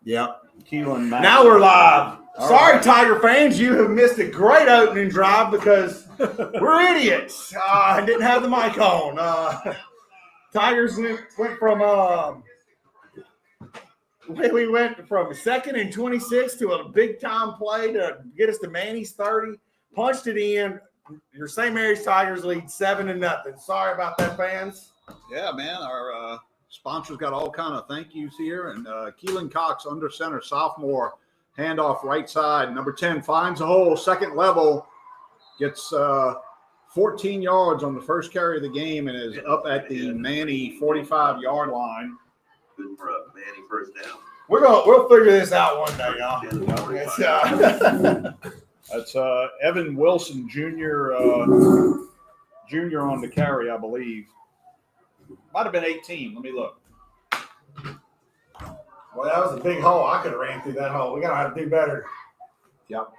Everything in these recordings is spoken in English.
Yep. Keelan Max. Now we're live. All Sorry, right. Tiger fans, you have missed a great opening drive because we're idiots. I didn't have the mic on. Tigers went from we went from 2nd and 26 to a big time play to get us to Manny's 30. Punched it in. Your St. Mary's Tigers lead 7-0. Sorry about that, fans. Yeah, man. Our sponsors got all kind of thank yous here. And Keelan Cox, under center, sophomore, handoff right side. Number 10 finds a hole, second level, gets 14 yards on the first carry of the game and is up at the Manny 45-yard line. Good for a Manny first down. We'll figure this out one day, y'all. That's Evan Wilson, junior on the carry, I believe. Might have been 18. Let me look. Well, that was a big hole. I could have ran through that hole. We got to have to do better. Yep.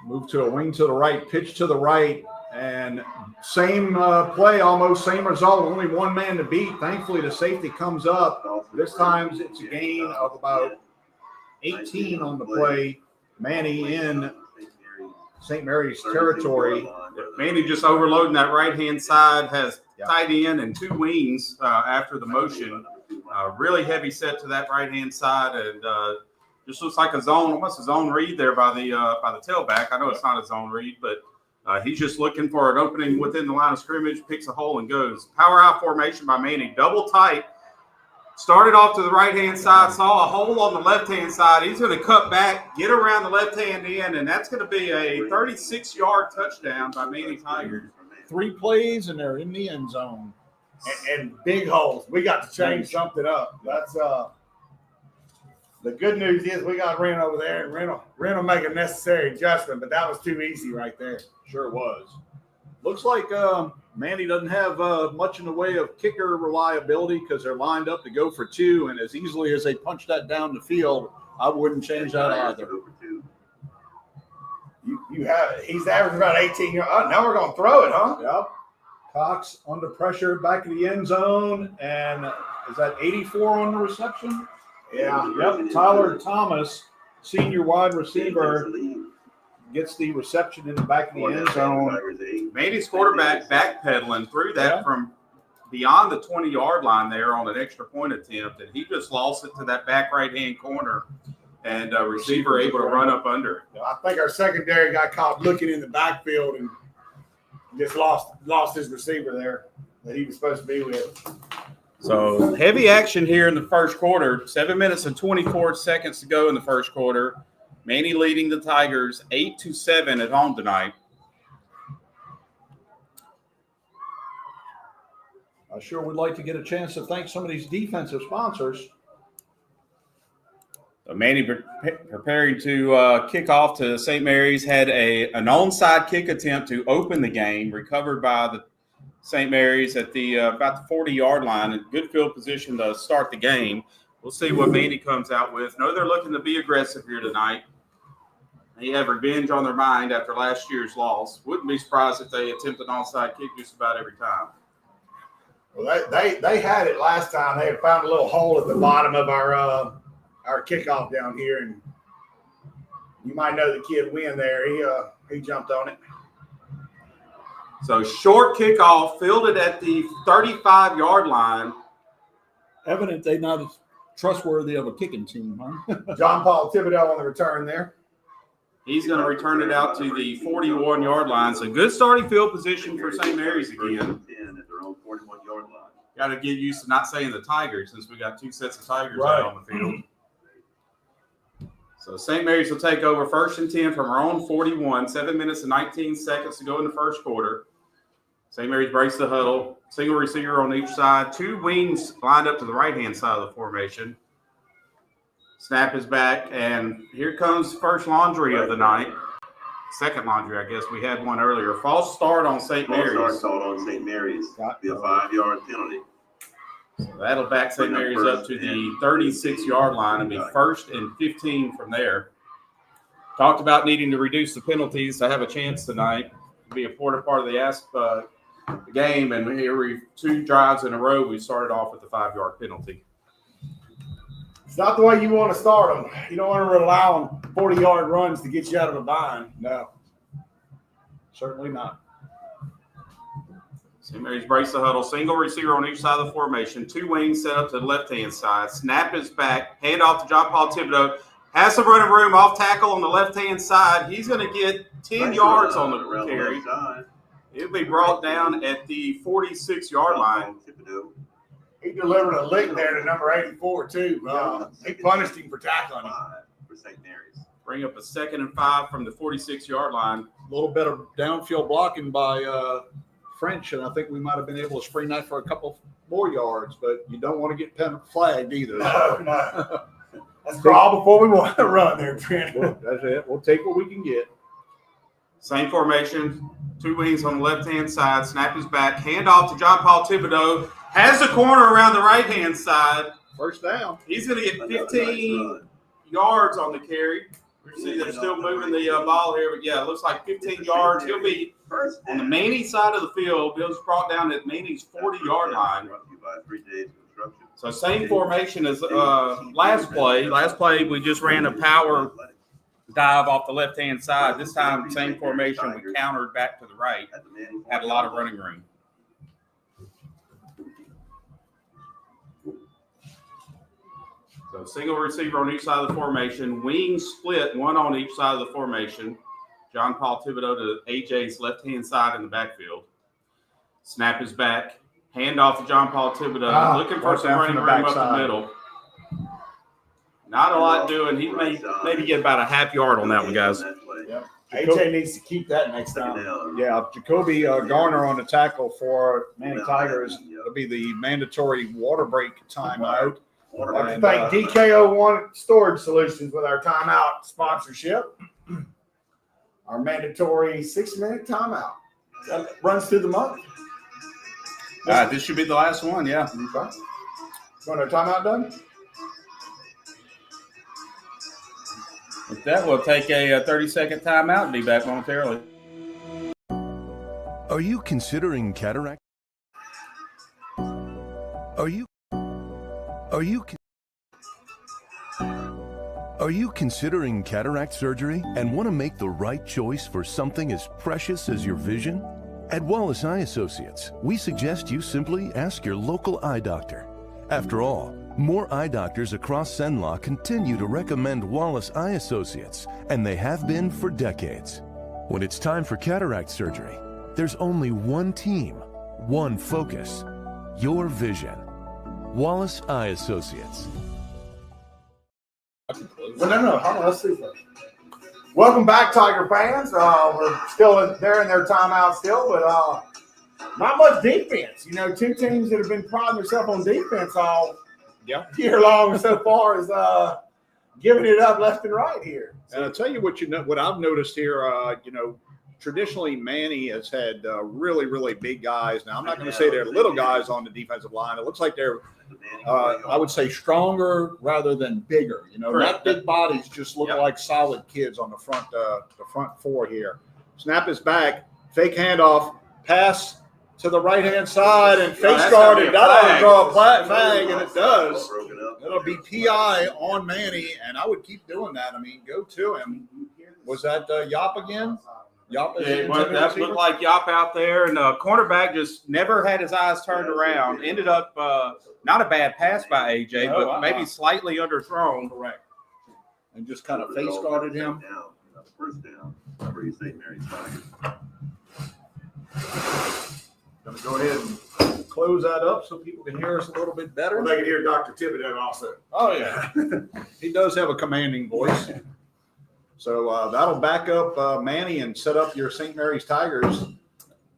Move to a wing to the right, pitch to the right, and same play, almost same result. Only one man to beat. Thankfully, the safety comes up. This time it's a gain of about 18 on the play. Manny in St. Mary's territory. Manny just overloading that right-hand side, has tight end and two wings after the motion. Really heavy set to that right-hand side, and just looks like almost a zone read there by the tailback. I know it's not a zone read, but he's just looking for an opening within the line of scrimmage, picks a hole and goes. Power out formation by Manny, double tight. Started off to the right-hand side, saw a hole on the left-hand side. He's going to cut back, get around the left-hand end, and that's going to be a 36-yard touchdown by Manny Tigers. 3 plays, and they're in the end zone. And big holes. We got to change something up. That's the good news is we got Ren over there, and Ren will make a necessary adjustment, but that was too easy right there. Sure was. Looks like Manny doesn't have much in the way of kicker reliability because they're lined up to go for 2, and as easily as they punch that down the field, I wouldn't change that either. You have it. He's averaging about 18 yards. Oh, now we're going to throw it, huh? Yep. Cox under pressure, back of the end zone, and is that 84 on the reception? Yeah. Yep. Tyler Thomas, senior wide receiver, gets the reception in the back of the end zone. Manny's quarterback backpedaling through that from beyond the 20-yard line there on an extra point attempt, and he just lost it to that back right-hand corner, and receiver able to run up under. I think our secondary got caught looking in the backfield and just lost his receiver there that he was supposed to be with. So heavy action here in the first quarter. 7 minutes and 24 seconds to go in the first quarter. Manny leading the Tigers 8-7 at home tonight. I sure would like to get a chance to thank some of these defensive sponsors. Manny preparing to kick off to St. Mary's, had an onside kick attempt to open the game, recovered by the St. Mary's at the about the 40-yard line, in good field position to start the game. We'll see what Manny comes out with. No, they're looking to be aggressive here tonight. They have revenge on their mind after last year's loss. Wouldn't be surprised if they attempt an onside kick just about every time. Well, they had it last time. They had found a little hole at the bottom of our kickoff down here, and you might know the kid Wynn there. He jumped on it. So short kickoff, fielded at the 35-yard line. Evident they're not as trustworthy of a kicking team, huh? John Paul Thibodeau on the return there. He's going to return it out to the 41-yard line. So good starting field position for St. Mary's again. Got to get used to not saying the Tigers since we got 2 sets of Tigers out on the field. So St. Mary's will take over 1st and 10 from our own 41. 7 minutes and 19 seconds to go in the first quarter. St. Mary's breaks the huddle. Single receiver on each side. 2 wings lined up to the right-hand side of the formation. Snap is back, and here comes first laundry of the night. Second laundry, I guess. We had one earlier. False start on St. Mary's. False start called on St. Mary's. Be a 5-yard penalty. So that'll back St. Mary's up to the 36-yard line and be 1st and 15 from there. Talked about needing to reduce the penalties to have a chance tonight to be a important part of the game. And here 2 drives in a row, we started off with the 5-yard penalty. It's not the way you want to start them. You don't want to rely on 40-yard runs to get you out of a bind. No, certainly not. St. Mary's brace the huddle. Single receiver on each side of the formation. Two wings set up to the left-hand side. Snap is back. Hand off to John Paul Thibodeau. Has some running room off tackle on the left-hand side. He's going to get 10 yards on the carry. It'll be brought down at the 46-yard line. He delivered a lick there to number 84, too. He punished him for tackling him. For St. Mary's. Bring up a 2nd and 5 from the 46-yard line. A little bit of downfield blocking by French, and I think we might have been able to spring that for a couple more yards, but you don't want to get flagged either. No. That's all before we want to run there, Trent. Well, that's it. We'll take what we can get. Same formation. Two wings on the left-hand side. Snap is back. Hand off to John Paul Thibodeau. Has the corner around the right-hand side. First down. He's going to get 15 yards on the carry. We see they're still moving the ball here, but yeah, it looks like 15 yards. He'll be on the Manny side of the field. Bill's brought down at Manny's 40-yard line. So same formation as last play. Last play, we just ran a power dive off the left-hand side. This time, same formation. We countered back to the right. Had a lot of running room. So single receiver on each side of the formation. Wings split, one on each side of the formation. John Paul Thibodeau to AJ's left-hand side in the backfield. Snap is back. Hand off to John Paul Thibodeau. Looking for some running room up the middle. Not a lot doing. He may maybe get about a half yard on that one, guys. Yep. AJ needs to keep that next time. Yeah, Jacoby Garner on the tackle for Manny Tigers. It'll be the mandatory water break timeout. I'd like to thank DKO1 Storage Solutions with our timeout sponsorship. Our mandatory 6-minute timeout. That runs through the month. This should be the last one, yeah. Okay. Want our timeout done? With that, we'll take a 30-second timeout and be back momentarily. Are you considering cataract? Are you considering cataract surgery and want to make the right choice for something as precious as your vision? At Wallace Eye Associates, we suggest you simply ask your local eye doctor. After all, more eye doctors across Cenla continue to recommend Wallace Eye Associates, and they have been for decades. When it's time for cataract surgery, there's only one team, one focus, your vision. Wallace Eye Associates. Well, no. Hold on. Let's see first. Welcome back, Tiger fans. We're still there in their timeout still, but not much defense. You know, two teams that have been priding themselves on defense all year long so far is giving it up left and right here. And I'll tell you what I've noticed here. Traditionally, Manny has had really, really big guys. Now, I'm not going to say they're little guys on the defensive line. It looks like they're, I would say, stronger rather than bigger. Not big bodies, just look like solid kids on the front four here. Snap is back, fake handoff, pass to the right-hand side, and face guarded. That'll draw a flag, and it does. It'll be PI on Manny, and I would keep doing that. I mean, go to him. Was that Yop again? That looked like Yop out there, and the cornerback just never had his eyes turned around. Ended up not a bad pass by AJ, but maybe slightly underthrown. Correct. And just kind of face guarded him. First down for St. Mary's Tigers. Going to go ahead and close that up so people can hear us a little bit better. Well, they can hear Dr. Thibodeau also. Oh, yeah. He does have a commanding voice. So that'll back up Manny and set up your St. Mary's Tigers.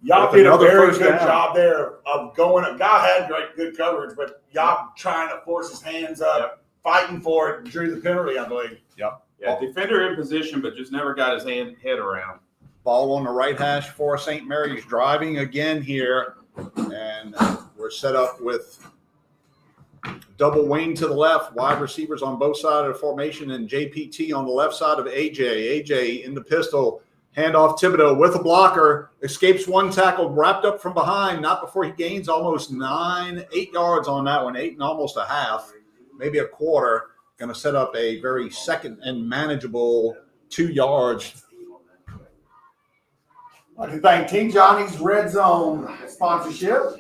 Y'all did a very good job there of going up. God had good coverage, but y'all trying to force his hands up, fighting for it, drew the penalty, I believe. Yep. Yeah, defender in position, but just never got his head around. Ball on the right hash for St. Mary's, driving again here. And we're set up with double wing to the left, wide receivers on both sides of the formation, and JPT on the left side of AJ. AJ in the pistol, handoff Thibodeau with a blocker, escapes one tackle, wrapped up from behind, not before he gains almost 8 yards on that one, 8 and almost a half, maybe a quarter. going to set up a very second and manageable 2 yards. I'd like to thank T. Johnny's Red Zone sponsorship.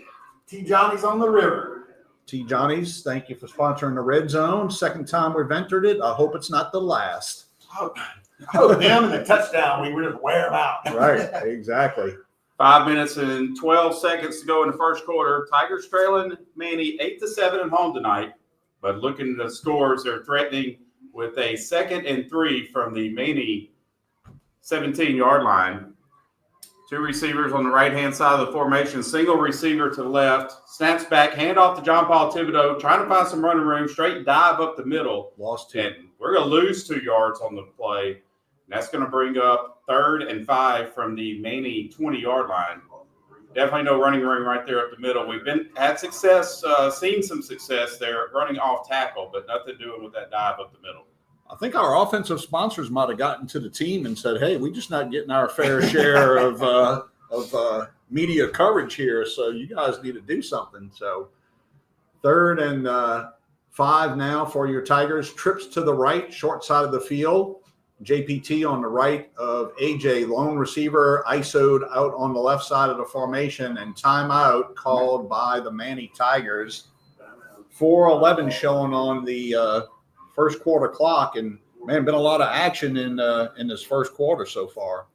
T. Johnny's on the river. T. Johnny's, thank you for sponsoring the Red Zone. Second time we've entered it. I hope it's not the last. I hope them and the touchdown, we would just wear them out. Right, exactly. 5 minutes and 12 seconds to go in the first quarter. Tigers trailing Manny 8-7 at home tonight. But looking at the scores, they're threatening with a 2nd and 3 from the Manny 17-yard line. 2 receivers on the right-hand side of the formation. Single receiver to the left. Snaps back, hand off to John Paul Thibodeau. Trying to find some running room. Straight dive up the middle. Lost 2. And we're going to lose 2 yards on the play. And that's going to bring up 3rd and 5 from the Manny 20-yard line. Definitely no running room right there up the middle. We've had success, seen some success there running off tackle, but nothing doing with that dive up the middle. I think our offensive sponsors might have gotten to the team and said, hey, we're just not getting our fair share of media coverage here, so you guys need to do something. So 3rd and 5 now for your Tigers. Trips to the right, short side of the field. JPT on the right of AJ, lone receiver, ISO'd out on the left side of the formation, and timeout called by the Manny Tigers. 4:11 showing on the first quarter clock, and man, been a lot of action in this first quarter so far.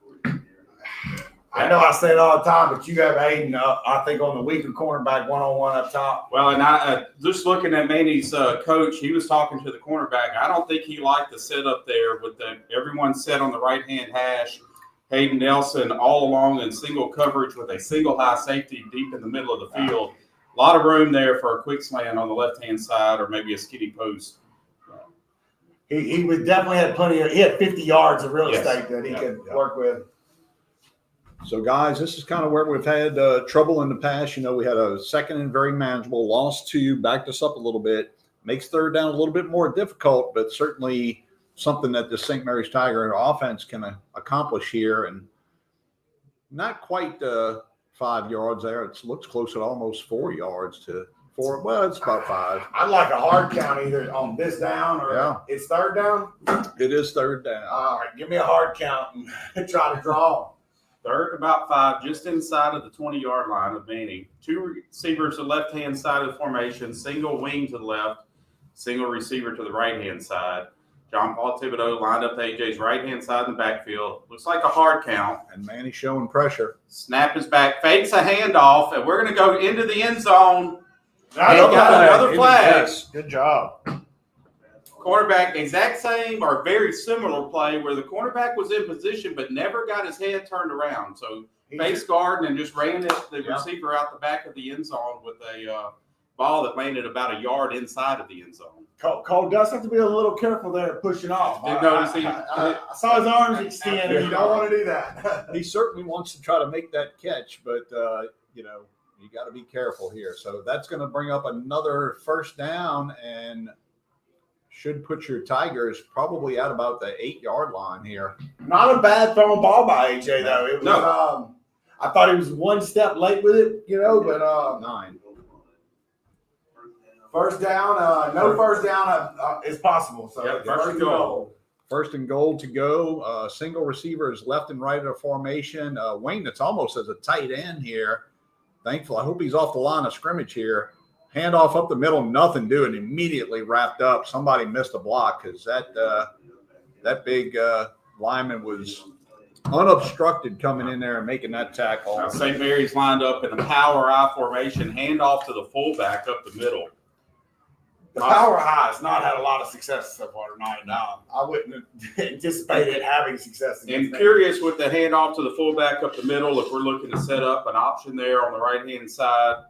I know I say it all the time, but you have Aiden, I think, on the weaker cornerback one-on-one up top. Well, and I just looking at Manny's coach, he was talking to the cornerback. I don't think he liked the setup there with everyone set on the right-hand hash. Hayden Nelson all along in single coverage with a single high safety deep in the middle of the field. A lot of room there for a quick slant on the left-hand side or maybe a skinny post. He would definitely had he had 50 yards of real Yes. estate that he could work with. So, guys, this is kind of where we've had trouble in the past. You know, we had a second and very manageable, lost 2, backed us up a little bit. Makes 3rd down a little bit more difficult, but certainly something that the St. Mary's Tiger offense can accomplish here. And not quite 5 yards there. It looks close at almost 4 yards to 4. Well, it's about 5. I'd like a hard count either on this down or it's 3rd down. It is 3rd down. All right, give me a hard count and try to draw. 3rd, about 5, just inside of the 20-yard line of Manny. 2 receivers to the left-hand side of the formation, single wing to the left, single receiver to the right-hand side. John Paul Thibodeau lined up to AJ's right-hand side in the backfield. Looks like a hard count. And Manny showing pressure. Snap is back, fakes a handoff, and we're going to go into the end zone. Another flag. Yes, good job. Cornerback, exact same or very similar play where the cornerback was in position but never got his head turned around. So face guard and just ran the receiver out the back of the end zone with a ball that landed about a yard inside of the end zone. Cole does have to be a little careful there pushing off. Did notice I saw his arms extend, and you don't want to do that. He certainly wants to try to make that catch, but, you know, you got to be careful here. So that's going to bring up another 1st down and should put your Tigers probably at about the 8-yard line here. Not a bad thrown ball by AJ, though. It was, I thought he was one step late with it, you know, but 9. 1st down, no 1st down is possible. So Yep, 1st and goal. 1st and goal to go. Single receivers left and right of the formation. Wayne, that's almost as a tight end here. Thankful. I hope he's off the line of scrimmage here. Handoff up the middle, nothing doing. Immediately wrapped up. Somebody missed a block because that big lineman was unobstructed coming in there and making that tackle. Now, St. Mary's lined up in a power I formation, handoff to the fullback up the middle. The power high has not had a lot of success so far tonight. I wouldn't have anticipated having success. And curious with the handoff to the fullback up the middle, if we're looking to set up an option there on the right-hand side,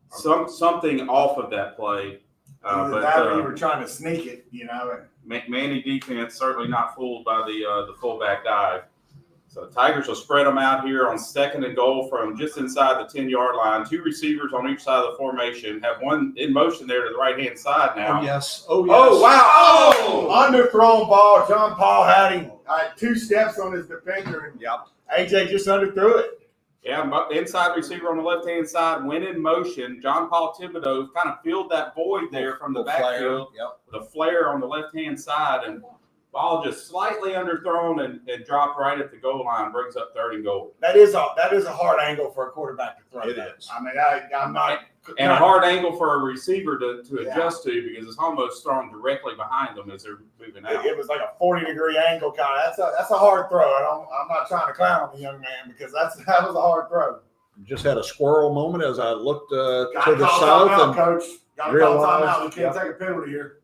something off of that play. But you were trying to sneak it, you know. Manny defense certainly not fooled by the fullback dive. So the Tigers will spread them out here on 2nd and goal from just inside the 10-yard line. 2 receivers on each side of the formation. Have one in motion there to the right-hand side now. Oh, yes. Oh, yes. Oh, wow. Oh! Underthrown ball. John Paul had him 2 steps on his defender. And Yep. AJ just underthrew it. Yeah, inside receiver on the left-hand side went in motion. John Paul Thibodeau kind of filled that void there from the backfield with a flare on the left-hand side, and ball just slightly underthrown and dropped right at the goal line, brings up 3rd and goal. That is a hard angle for a quarterback to throw. It is. I mean, I'm not. And a hard angle for a receiver to adjust to, because it's almost thrown directly behind them as they're moving out. It was like a 40-degree angle kind of. That's a hard throw. I'm not trying to clown on the young man, because that was a hard throw. Just had a squirrel moment as I looked to Gotta the call south timeout, and coach. Got to call timeout. We can't take a penalty here.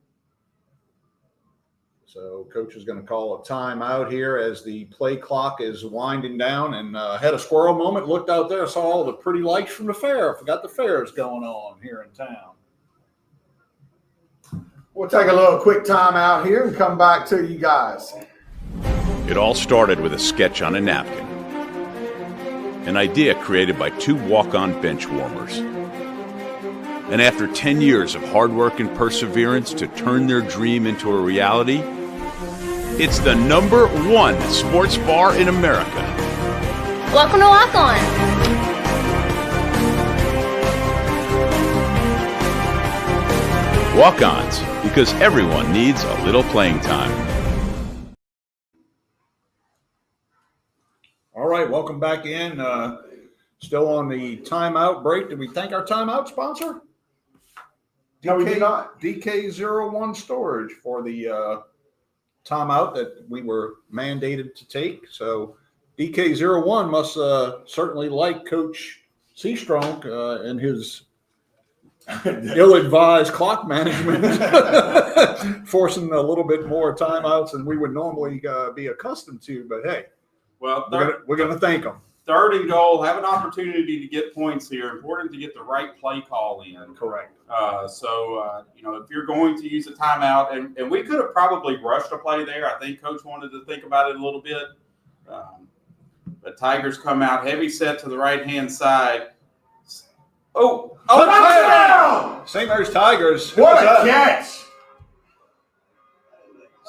So coach is going to call a timeout here as the play clock is winding down, and had a squirrel moment, looked out there, saw all the pretty lights from the fair. Forgot the fair is going on here in town. We'll take a little quick timeout here and come back to you guys. It all started with a sketch on a napkin. An idea created by 2 walk-on bench warmers. And after 10 years of hard work and perseverance to turn their dream into a reality, it's the #1 sports bar in America. Welcome to Walk On. Walk-ons, because everyone needs a little playing time. All right, welcome back in. Still on the timeout break. Did we thank our timeout sponsor? No, we did not. DK01 Storage for the timeout that we were mandated to take. So DK01 must certainly like Coach Seastrunk and his ill-advised clock management, forcing a little bit more timeouts than we would normally be accustomed to. But hey, Well, we're gonna thank them. 3rd and goal, have an opportunity to get points here. Important to get the right play call in. Correct. If you're going to use a timeout, and we could have probably rushed a play there. I think Coach wanted to think about it a little bit. But Tigers come out heavy set to the right-hand side. Touchdown! St. Mary's Tigers. What a catch!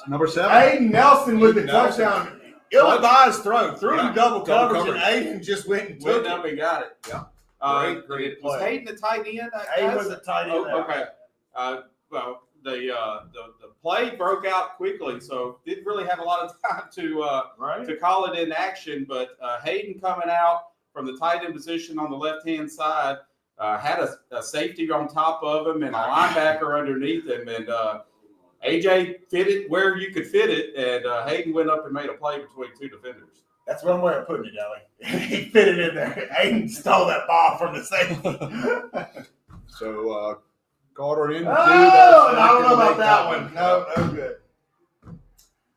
Number 7. Aiden Nelson with the Nelson. touchdown. Ill-advised throw. Threw Yeah. in double coverage, Double and Aiden just went and took Went it. up and got it. Yeah. Great Was play. Hayden the tight end? Aiden was a tight end. Okay. The play broke out quickly, so didn't really have a lot of time to call it in action. But Hayden coming out from the tight end position on the left-hand side had a safety on top of him and a linebacker underneath him, and AJ fit it where you could fit it, and Hayden went up and made a play between 2 defenders. That's one way of putting it, Ellie. He fit it in there. Aiden stole that ball from the safety. So Carter in. I don't know about that one. No good. I'd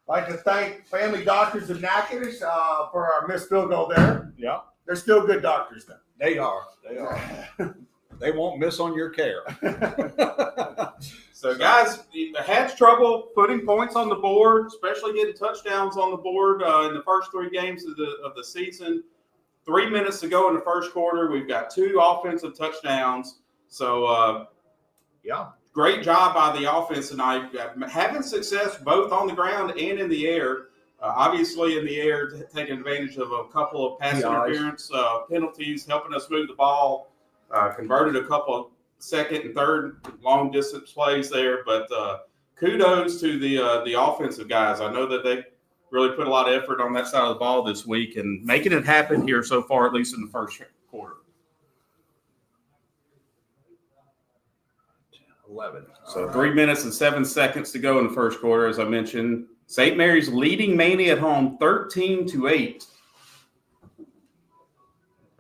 like to thank Family Doctors of Natchitoches for our missed field goal there. Yeah. They're still good doctors, though. They are. They won't miss on your care. So, guys, had trouble putting points on the board, especially getting touchdowns on the board in the first 3 games of the season. 3 minutes to go in the first quarter. We've got 2 offensive touchdowns. So, great job by the offense tonight. Having success both on the ground and in the air. Obviously, in the air, taking advantage of a couple of pass interference penalties, helping us move the ball. Converted a couple of second and third long distance plays there, but kudos to the offensive guys. I know that they really put a lot of effort on that side of the ball this week and making it happen here so far, at least in the first quarter. 11. So 3 minutes and 7 seconds to go in the first quarter, as I mentioned. St. Mary's leading Manny at home 13-8.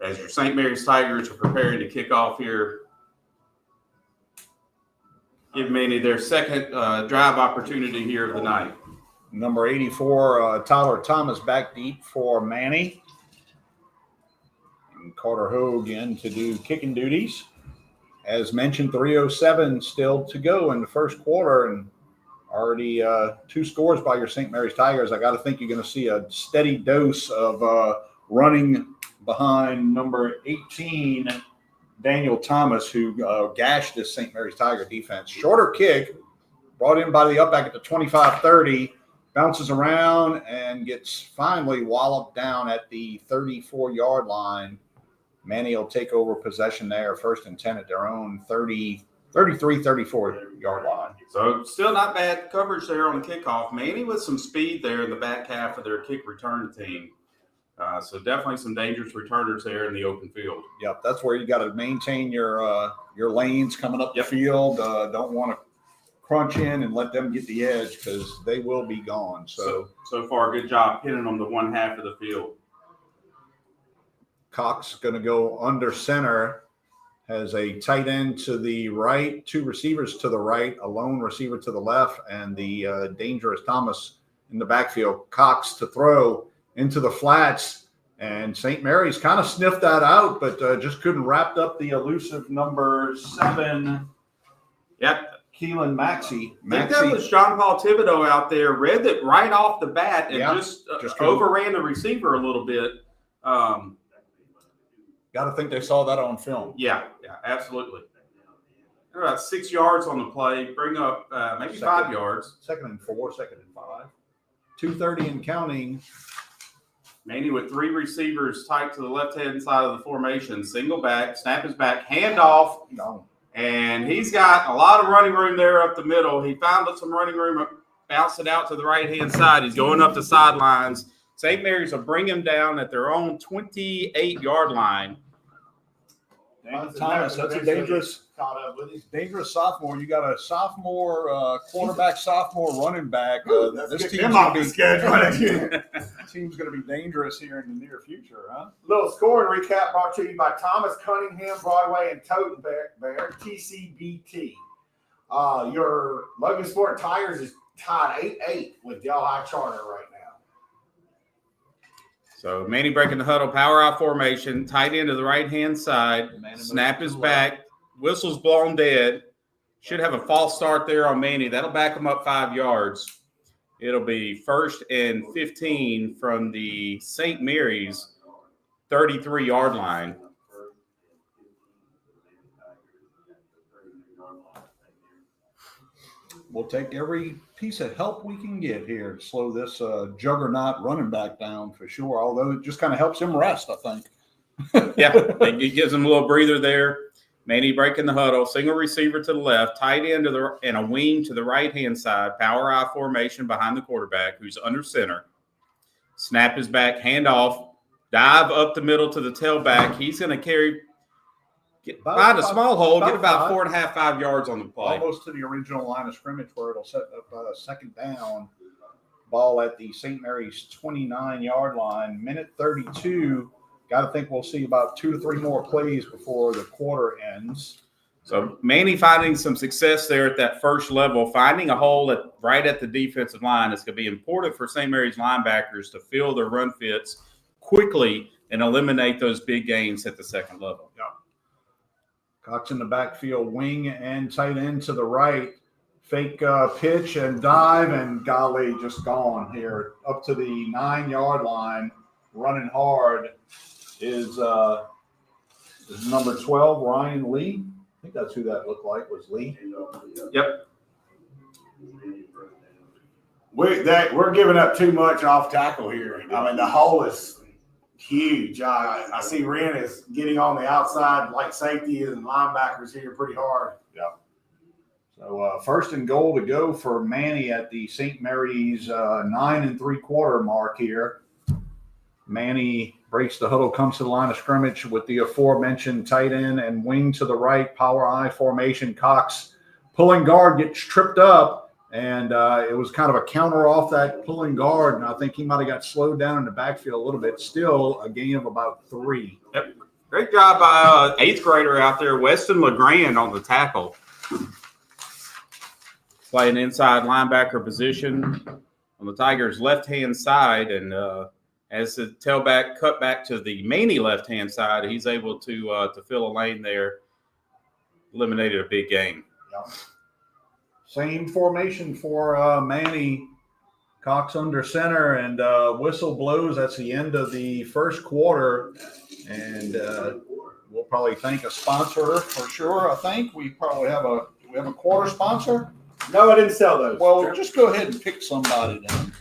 As your St. Mary's Tigers are preparing to kick off here. Give Manny their second drive opportunity here of the night. Number 84, Tyler Thomas back deep for Manny. And Carter Hogue in to do kicking duties. As mentioned, 3:07 still to go in the first quarter, and already 2 scores by your St. Mary's Tigers. I got to think you're going to see a steady dose of running behind number 18, Daniel Thomas, who gashed this St. Mary's Tiger defense. Shorter kick, brought in by the upback at the 25-30, bounces around and gets finally walloped down at the 34-yard line Manny will take over possession there, 1st and 10 at their own 34-yard line. So still not bad coverage there on the kickoff. Manny with some speed there in the back half of their kick return team. So definitely some dangerous returners there in the open field. Yep, that's where you got to maintain your lanes coming up the field. Don't want to crunch in and let them get the edge because they will be gone. So far, good job hitting them the one half of the field. Cox going to go under center, has a tight end to the right, 2 receivers to the right, a lone receiver to the left, and the dangerous Thomas in the backfield. Cox to throw into the flats, and St. Mary's kind of sniffed that out, but just couldn't wrap up the elusive number 7. Yep. Keelan Maxey. I think that was John Paul Thibodeau out there, read it right off the bat and just overran the receiver a little bit. Got to think they saw that on film. Yeah, absolutely. They're about 6 yards on the play, bring up maybe 5 yards. 2nd and 4, 2nd and 5. 2:30 and counting. Manny with 3 receivers tight to the left-hand side of the formation. Single back, snap is back, handoff. Gone. And he's got a lot of running room there up the middle. He found some running room, bounced it out to the right-hand side. He's going up the sidelines. St. Mary's will bring him down at their own 28-yard line. Thomas, that's a dangerous sophomore. You got a sophomore quarterback, sophomore running back. This team's going to be dangerous here in the near future, huh? Little scoring recap brought to you by Thomas Cunningham, Broadway, and Toten Bear, TCBT. Your Logan Sport Tigers is tied 8-8 with Delhi Charter right now. So Manny breaking the huddle, power out formation, tight end to the right-hand side, snap is back, whistle's blown dead. Should have a false start there on Manny. That'll back him up 5 yards. It'll be 1st and 15 from the St. Mary's 33-yard line. We'll take every piece of help we can get here to slow this juggernaut running back down for sure, although it just kind of helps him rest, I think. Yeah, it gives him a little breather there. Manny breaking the huddle, single receiver to the left, tight end and a wing to the right-hand side, power I formation behind the quarterback who's under center. Snap is back, handoff, dive up the middle to the tailback. He's going to find a small hole, get about 4.5, 5 yards on the play. Almost to the original line of scrimmage where it'll set up a 2nd down. Ball at the St. Mary's 29-yard line. Minute 32. Got to think we'll see about 2 to 3 more plays before the quarter ends. So Manny finding some success there at that first level, finding a hole right at the defensive line. It's going to be important for St. Mary's linebackers to fill their run fits quickly and eliminate those big gains at the 2nd level. Yeah. Cox in the backfield, wing and tight end to the right. Fake pitch and dive, and golly, just gone here. Up to the 9-yard line, running hard is number 12, Ryan Lee. I think that's who that looked like, was Lee. Yep. We're giving up too much off tackle here. I mean, the hole is huge. I see Wren is getting on the outside like safety and linebackers here pretty hard. Yeah. So 1st and goal to go for Manny at the St. Mary's 9 3/4 mark here. Manny breaks the huddle, comes to the line of scrimmage with the aforementioned tight end and wing to the right, power I formation. Cox pulling guard gets tripped up. And it was kind of a counter off that pulling guard, and I think he might have got slowed down in the backfield a little bit. Still a gain of about 3. Yep. Great job by 8th grader out there, Weston LeGrand on the tackle. Playing inside linebacker position on the Tigers' left-hand side, and as the tailback cut back to the Manny left-hand side, he's able to fill a lane there, eliminated a big gain. Yep. Same formation for Manny. Cox under center, and whistle blows. That's the end of the first quarter. And we'll probably thank a sponsor for sure. I think we probably have a quarter sponsor. No, I didn't sell those. Well, just go ahead and pick somebody then.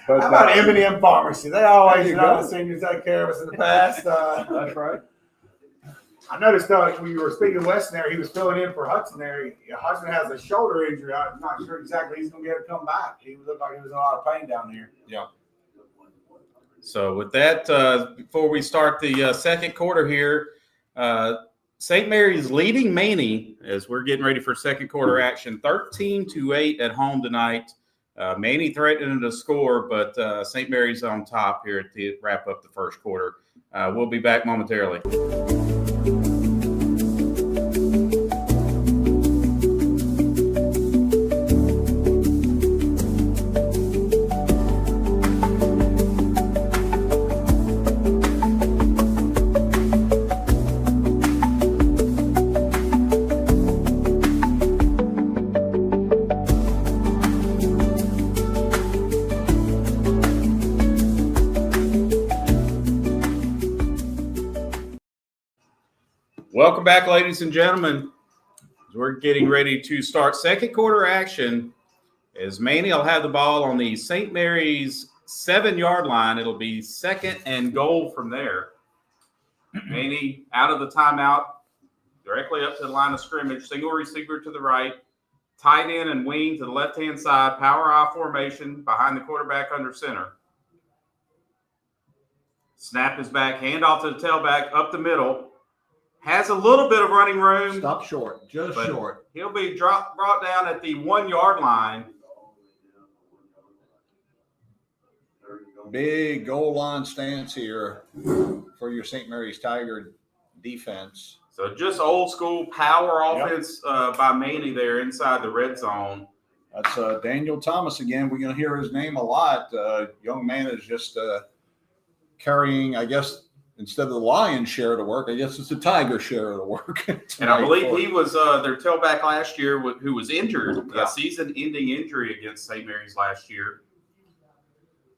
But, How about M&M Pharmacy? They always, There you the go. seniors take care of us in the past. That's right. I noticed when you were speaking of Weston there, he was filling in for Hudson there. Hudson has a shoulder injury. I'm not sure exactly he's going to be able to come back. He looked like he was in a lot of pain down there. Yeah. So with that, before we start the second quarter here, St. Mary's leading Manny as we're getting ready for second quarter action, 13-8 at home tonight. Manny threatening to score, but St. Mary's on top here to wrap up the first quarter. We'll be back momentarily. Welcome back, ladies and gentlemen. We're getting ready to start second quarter action as Manny will have the ball on the St. Mary's 7-yard line. It'll be second and goal from there. Manny out of the timeout, directly up to the line of scrimmage, single receiver to the right, tight end and wing to the left-hand side, power I formation behind the quarterback under center. Snap is back, handoff to the tailback, up the middle. Has a little bit of running room. Stop short, just short. He'll be brought down at the 1-yard line. Big goal line stance here for your St. Mary's Tiger defense. So just old school power offense by Manny there inside the red zone. That's Daniel Thomas again. We're going to hear his name a lot. Young man is just carrying, I guess, instead of the Lions share of the work, I guess it's the Tiger share of the work. And I believe he was their tailback last year who was injured, a season-ending injury against St. Mary's last year.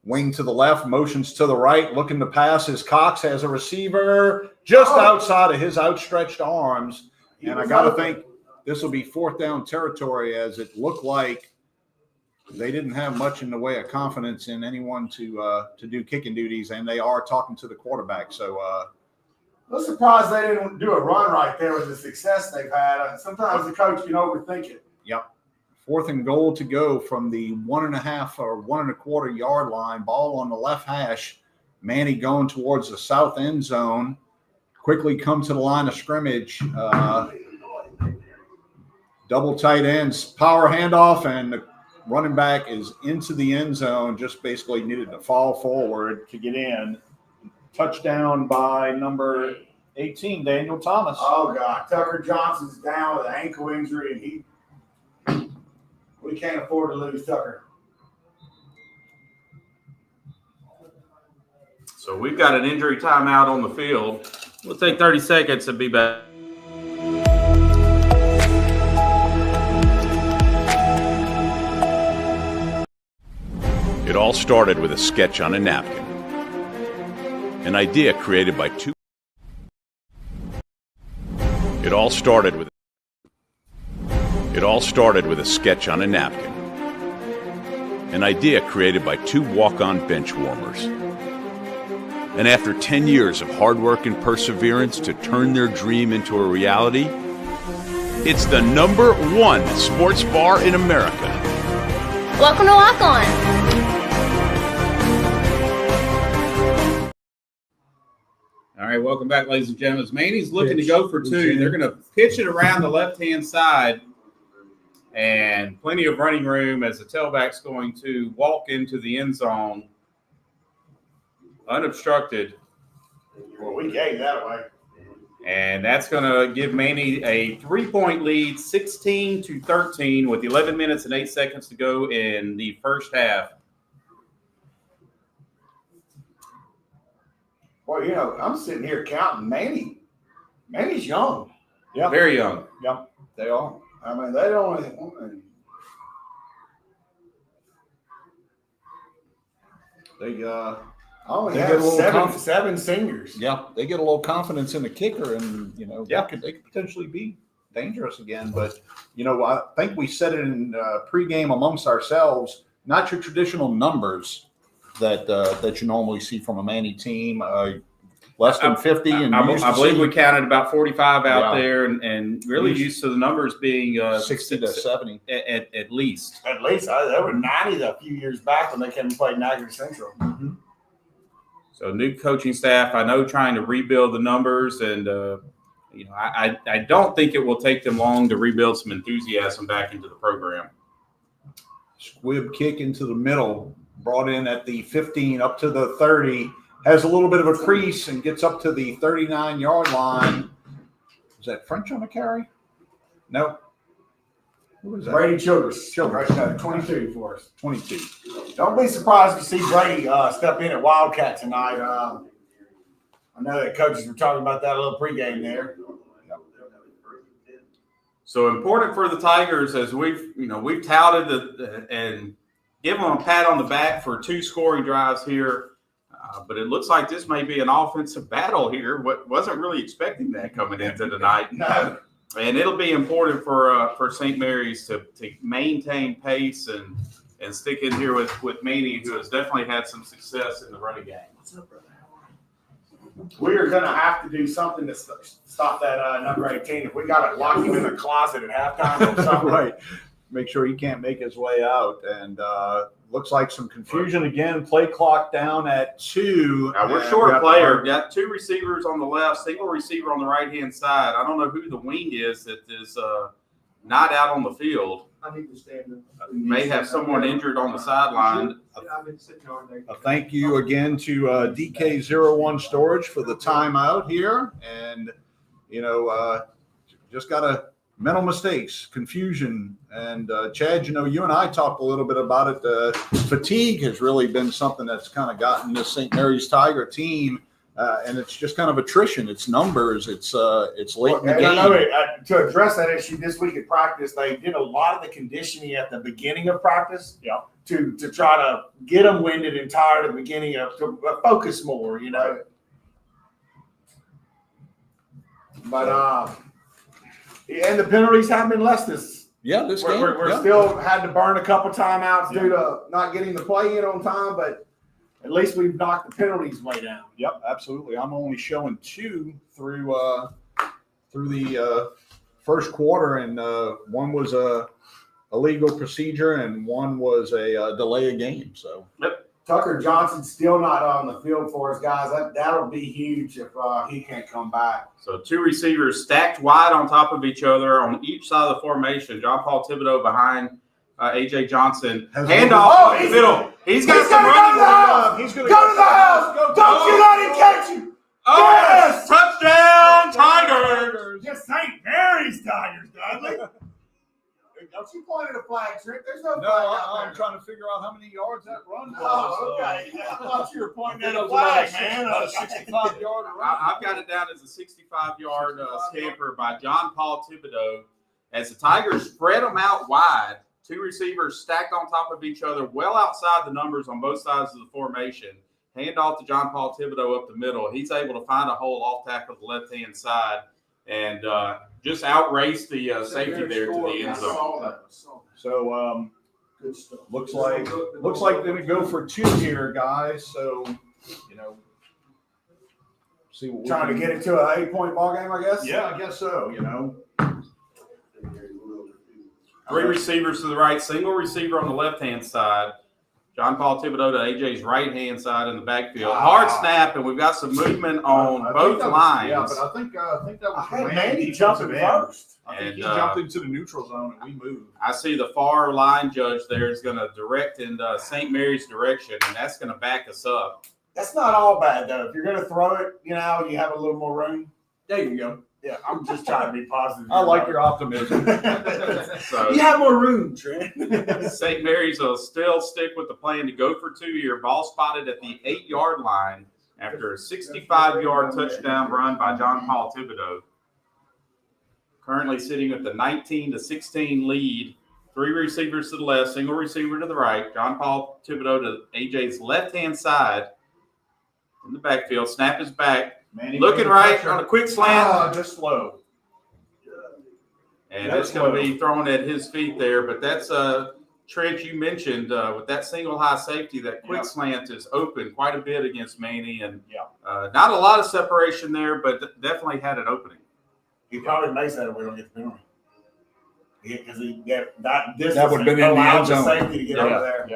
Wing to the left, motions to the right, looking to pass. His Cox has a receiver just outside of his outstretched arms. And I got to think this will be fourth down territory, as it looked like they didn't have much in the way of confidence in anyone to do kicking duties, and they are talking to the quarterback. So I'm surprised they didn't do a run right there with the success they've had. Sometimes the coach can overthink it. Yep. Fourth and goal to go from the 1.5 or 1.25 yard line. Ball on the left hash. Manny going towards the south end zone. Quickly come to the line of scrimmage. Double tight ends. Power handoff, and the running back is into the end zone. Just basically needed to fall forward to get in. Touchdown by number 18, Daniel Thomas. Oh, God. Tucker Johnson's down with an ankle injury, and we can't afford to lose Tucker. So we've got an injury timeout on the field. We'll take 30 seconds and be back. It all started with a sketch on a napkin. An idea created by two. It all started with a sketch on a napkin. An idea created by two walk-on bench warmers. And after 10 years of hard work and perseverance to turn their dream into a reality, it's the #1 sports bar in America. Welcome to Walk On. All right, welcome back, ladies and gentlemen. Manny's looking to go for two. They're going to pitch it around the left-hand side, and plenty of running room as the tailback's going to walk into the end zone unobstructed. Well, we gave that away. And that's going to give Manny a 3-point lead, 16-13, with 11 minutes and 8 seconds to go in the first half. Boy, you know, I'm sitting here counting Manny. Manny's young. Yeah, Very young. yeah, they are. I mean, they don't. They only They have get a little seven seniors. Yeah, they get a little confidence in the kicker, and Yeah. they could potentially be dangerous again. But I think we said it in pregame amongst ourselves. Not your traditional numbers that you normally see from a Manny team. Less than 50, and I believe we counted about 45 out Yeah. there, and really used to the numbers being 60 to 70 at least. At least there were 90 a few years back when they came and played Niagara Central. Mm-hmm. So new coaching staff, I know, trying to rebuild the numbers, and I don't think it will take them long to rebuild some enthusiasm back into the program. Squib kick into the middle, brought in at the 15 up to the 30. Has a little bit of a crease and gets up to the 39-yard line. Is that French on the carry? No. Who is that? Brady Childress. Childress. Right, 22 for us. 22. Don't be surprised to see Brady step in at Wildcat tonight. I know that coaches were talking about that a little pregame there. So important for the Tigers, as we've touted and given them a pat on the back for 2 scoring drives here. But it looks like this may be an offensive battle here. Wasn't really expecting that coming into tonight. No. And it'll be important for St. Mary's to maintain pace and stick in here with Manny, who has definitely had some success in the running game. We are going to have to do something to stop that number 18. If we got to lock him in the closet at halftime or something. Right. Make sure he can't make his way out. And looks like some confusion again. Play clock down at 2. Now we're short a player. Got 2 receivers on the left, single receiver on the right-hand side. I don't know who the wing is that is not out on the field. I need to stand up. May have someone injured on the sideline. I've been sitting all day. A thank you again to DK01 Storage for the timeout here. And, just got to mental mistakes, confusion. And Chad, you and I talked a little bit about it. Fatigue has really been something that's kind of gotten this St. Mary's Tiger team. And it's just kind of attrition. It's numbers. It's late in the game. I know to address that issue this week at practice, they did a lot of the conditioning at the beginning of practice. Yeah. To try to get them winded and tired at the beginning to focus more, Right. But and the penalties have been less this. Yeah, this game. We're still had to burn a couple timeouts due to not getting the play in on time, but at least we've knocked the penalties way down. Yep, absolutely. I'm only showing 2 through the first quarter, and one was a illegal procedure, and one was a delay of game. So, Yep. Tucker Johnson's still not on the field for us, guys. That'll be huge if he can't come back. So 2 receivers stacked wide on top of each other on each side of the formation. John Paul Thibodeau behind A.J. Johnson. Handoff in the middle. He's got some running. He's going to go to the house. Don't you let him catch you. Oh, Yes! touchdown, Tigers. Just St. Mary's Tigers, Dudley. Don't you point at a flag, Trick? There's no flag out there. I'm trying to figure out how many yards that run was. Oh, okay. I thought you were pointing at a flag, flag, man. A 65-yard run. I've got it down as a 65-yard scamper by John Paul Thibodeau. As the Tigers spread them out wide, 2 receivers stacked on top of each other, well outside the numbers on both sides of the formation. Hand off to John Paul Thibodeau up the middle. He's able to find a hole off tackle the left-hand side and just outrace the safety there to the end zone. So looks like they're gonna go for 2 here, guys. So see what Trying to get it to an 8-point ball game, I guess. Yeah, I guess so. 3 receivers to the right, single receiver on the left-hand side. John Paul Thibodeau to AJ's right-hand side in the backfield. Hard snap, and we've got some movement on both lines. Yeah, but I think that was I had Manny jumping first. I think he And, jumped into the neutral zone and we moved. I see the far line judge there is going to direct in St. Mary's direction, and that's going to back us up. That's not all bad, though. If you're going to throw it, you have a little more room. There you go. Yeah, I'm just trying to be positive. I like your optimism. So You have more room, Trent. St. Mary's will still stick with the plan to go for 2 here. Ball spotted at the 8-yard line after a 65-yard touchdown run by John Paul Thibodeau. Currently sitting at the 19-16 lead. 3 receivers to the left, single receiver to the right. John Paul Thibodeau to AJ's left-hand side in the backfield. Snap is back. Manny Looking right on a quick slant. Just slow. And it's going to be thrown at his feet there. But that's Trent, you mentioned with that single high safety, that quick slant is open quite a bit against Manny, and not a lot of separation there, but definitely had an opening. He probably makes that if we don't get the penalty. Because that distance That would've been in the allowed end zone. safety to get over there.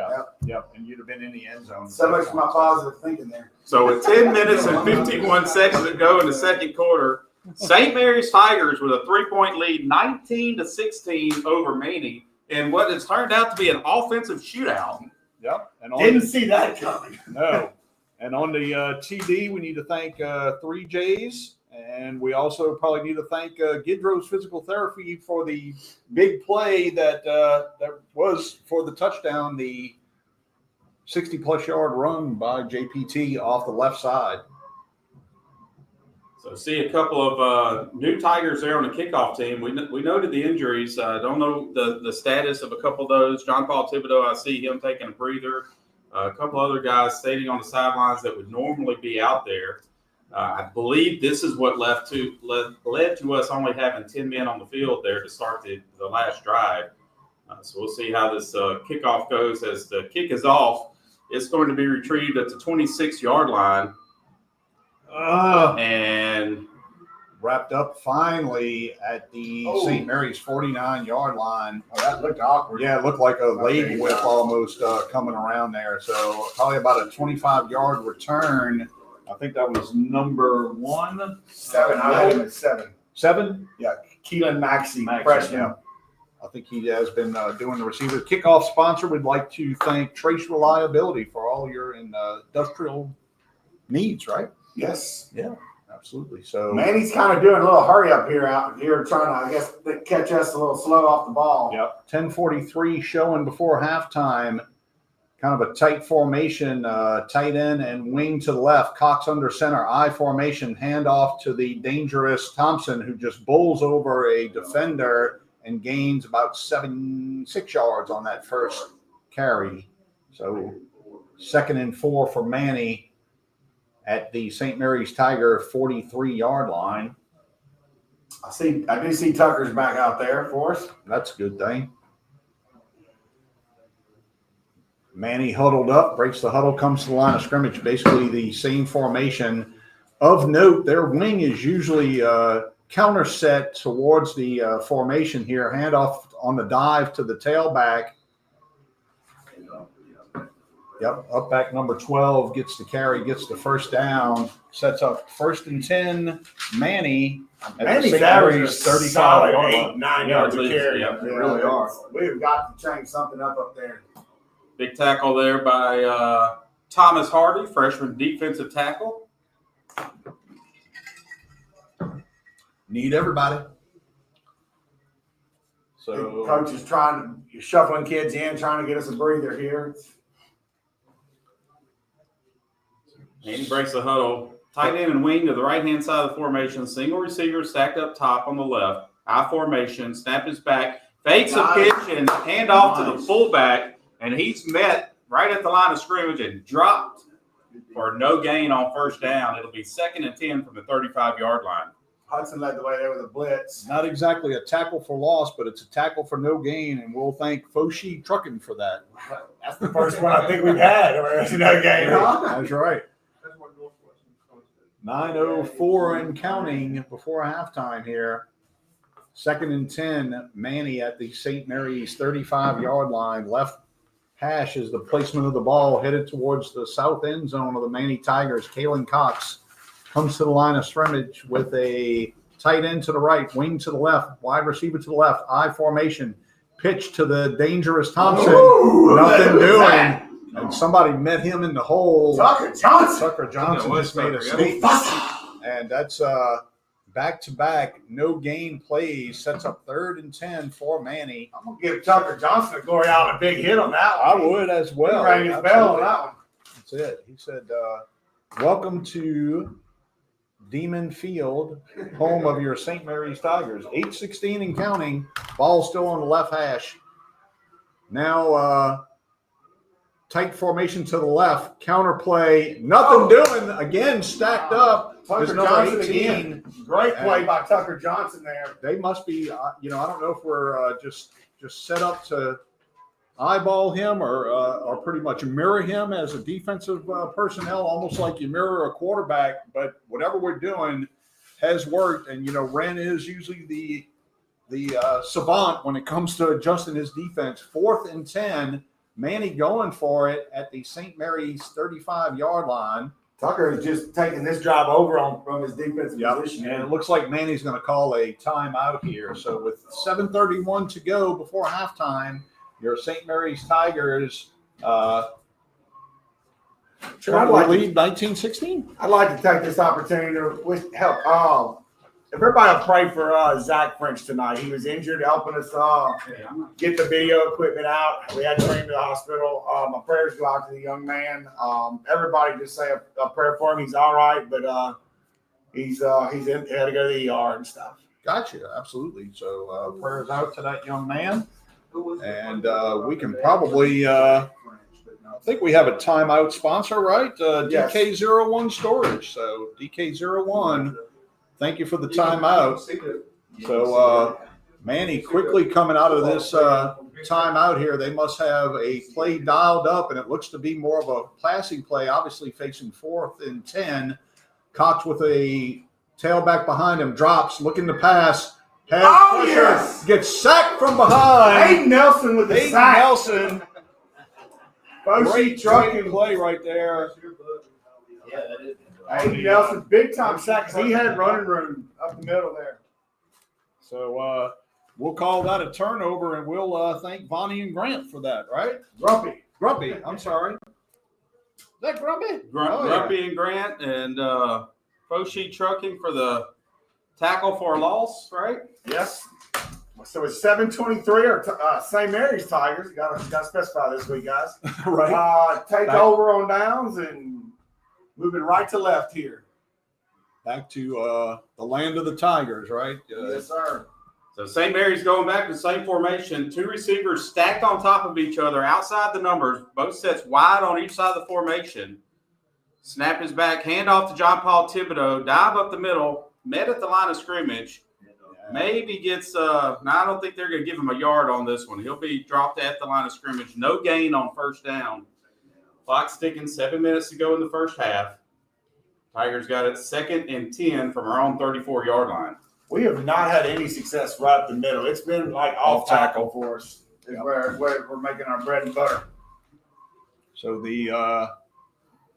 Yep, and you'd have been in the end zone. So much for my positive thinking there. So with 10 minutes and 51 seconds to go in the second quarter, St. Mary's Tigers with a 3-point lead, 19-16 over Manny, in what has turned out to be an offensive shootout. Yep. And Didn't see that coming. No. And on the TD, we need to thank 3Js. And we also probably need to thank Gidrow's Physical Therapy for the big play that was for the touchdown, the 60-plus yard run by JPT off the left side. So see a couple of new Tigers there on the kickoff team. We noted the injuries. I don't know the status of a couple of those. John Paul Thibodeau, I see him taking a breather. A couple other guys standing on the sidelines that would normally be out there. I believe this is what led to us only having 10 men on the field there to start the last drive. So we'll see how this kickoff goes. As the kick is off, it's going to be retrieved at the 26-yard line. And wrapped up finally at the St. Mary's 49-yard line. Oh, that looked awkward. Yeah, it looked like a leg whip almost coming around there. So probably about a 25-yard return. I think that was number 7. I had him at 7. 7? Yeah, Keelan Maxey, freshman. Yeah. I think he has been doing the receiver. Kickoff sponsor, we'd like to thank Trace Reliability for all your industrial needs, right? Yes. Yeah, absolutely. So Manny's kind of doing a little hurry up out here, trying to, I guess, catch us a little slow off the ball. Yep. 10:43 showing before halftime. Kind of a tight formation, tight end and wing to the left. Cox under center, I formation, handoff to the dangerous Thompson, who just bowls over a defender and gains about 6 yards on that first carry. So 2nd and 4 for Manny at the St. Mary's Tiger 43-yard line. I do see Tucker's back out there for us. That's a good thing. Manny huddled up, breaks the huddle, comes to the line of scrimmage. Basically the same formation. Of note, their wing is usually counter set towards the formation here. Handoff on the dive to the tailback. Yep, up back number 12 gets the carry, gets the first down, sets up 1st and 10. Manny. Manny's average 35, 8, 9 yards a carry. Yeah, They really are. We've got to change something up there. big tackle there by Thomas Hardy, freshman defensive tackle. Need everybody. So coach is shuffling kids in, trying to get us a breather here. And he breaks the huddle. Tight end and wing to the right-hand side of the formation. Single receiver stacked up top on the left. I formation. Snap is back. Fakes a pitch and hand off to the fullback. And he's met right at the line of scrimmage and dropped for no gain on first down. It'll be 2nd and 10 from the 35-yard line. Hudson led the way there with a blitz. not exactly a tackle for loss, but it's a tackle for no gain, and we'll thank Foshi Trucking for that. That's the first one I think we've had where there's no game. That's right. 9:04 and counting before halftime here. 2nd and 10, Manny at the St. Mary's 35-yard line. Left hash is the placement of the ball headed towards the south end zone of the Manny Tigers. Kalen Cox comes to the line of scrimmage with a tight end to the right, wing to the left, wide receiver to the left, I formation, pitch to the dangerous Thompson. Ooh, nothing doing. that? And somebody met him in the hole. Tucker Johnson. Tucker Johnson just made a statement. And that's back-to-back no gain plays, sets up 3rd and 10 for Manny. I'm going to give Tucker Johnson a glory out a big hit on that I one. would as well. He rang his bell on that one. That's it. He said, welcome to Demon Field, home of your St. Mary's Tigers. 8:16 and counting. Ball still on the left hash. Now, tight formation to the left. Counter play. Nothing doing. Again, stacked up. Tucker There's number Johnson 18. again. Great play by Tucker Johnson there. They must be, I don't know if we're just set up to eyeball him or pretty much mirror him as a defensive personnel, almost like you mirror a quarterback. But whatever we're doing has worked. And, Wren is usually the savant when it comes to adjusting his defense. 4th and 10, Manny going for it at the St. Mary's 35-yard line. Tucker is just taking this drive over from his defensive position. And it looks like Manny's going to call a timeout here. So with 7:31 to go before halftime, your St. Mary's Tigers trying to lead 19-16. I'd like to take this opportunity to help. Everybody will pray for Zach French tonight. He was injured, helping us get the video equipment out. We had to bring him to the hospital. My prayers go out to the young man. Everybody just say a prayer for him. He's all right, but he had to go to the ER and stuff. Gotcha, absolutely. So prayers out to that young man. And we can probably, I think we have a timeout sponsor, right? Yes. DK01 Storage. So DK01, thank you for the timeout. So Manny quickly coming out of this timeout here. They must have a play dialed up, and it looks to be more of a passing play, obviously facing 4th and 10. Cox with a tailback behind him, drops, looking to pass. Yes! Gets sacked from behind. Hayden Nelson with the Hayden sack. Nelson. Great trucking play right there. Yeah, that is. Hayden Nelson, big time sack. He had running room up the middle there. So we'll call that a turnover, and we'll thank Bonnie and Grant for that, right? Grumpy, I'm sorry. Is that Grumpy? Grumpy and Grant and Foshi Trucking for the tackle for a loss, right? Yes. So it's 7:23 or St. Mary's Tigers. Got to specify this week, guys. Right. Take over on downs and moving right to left here. Back to the land of the Tigers, right? Yes, sir. So St. Mary's going back to the same formation. 2 receivers stacked on top of each other outside the numbers. Both sets wide on each side of the formation. Snap is back. Hand off to John Paul Thibodeau. Dive up the middle. Met at the line of scrimmage. Maybe gets I don't think they're going to give him a yard on this one. He'll be dropped at the line of scrimmage. No gain on first down. Clock ticking, 7 minutes to go in the first half. Tigers got it 2nd and 10 from our own 34-yard line. We have not had any success right up the middle. It's been like off tackle for us. Is where we're making our bread and butter. So the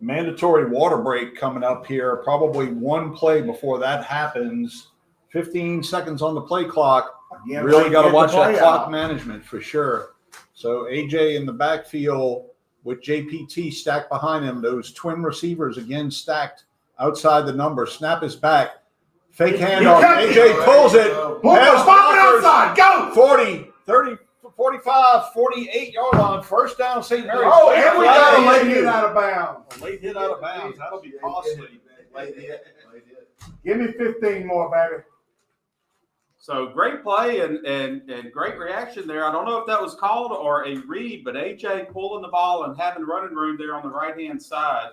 mandatory water break coming up here. Probably one play before that happens. 15 seconds on the play clock. Again, really got to watch the play that clock out. management for sure. So AJ in the backfield with JPT stacked behind him. Those twin receivers again stacked outside the number. Snap is back. Fake handoff. AJ pulls it. Has blockers. Outside. Go. 40, 30, 45, 48-yard line. First down, St. Mary's. Oh, and we got a late hit out of bounds. A late hit out of bounds. That'll be costly. Give me 15 more, baby. So great play and great reaction there. I don't know if that was called or a read, but AJ pulling the ball and having running room there on the right-hand side.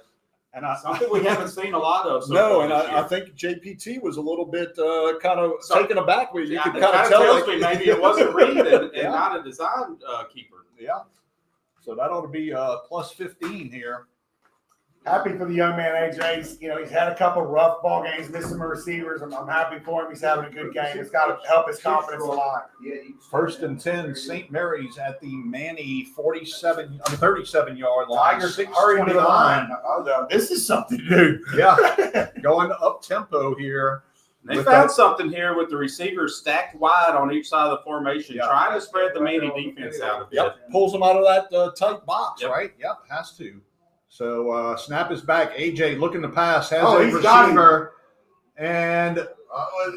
And Something we haven't seen a lot of. I think JPT was a little bit kind of taken aback with you. Yeah, Could it kind of tells tell me maybe it was a read and Yeah. not a design keeper. Yeah. So that ought to be plus 15 here. Happy for the young man, AJ. He's had a couple rough ball games, missed some receivers. I'm happy for him. He's having a good game. It's got to help his confidence a lot. First and 10, St. Mary's at the Manny 37-yard line. Tigers hurry to the line. Oh, no. This is something to do. Yeah, going up tempo here. They With found that- something here with the receivers stacked wide on each side of the formation, Yeah. trying to spread the Manny defense out a bit. Yep, pulls them out of that tight box, Yep. right? Yep, has to. So snap is back. AJ looking to pass, has Oh, a he's got him. receiver, and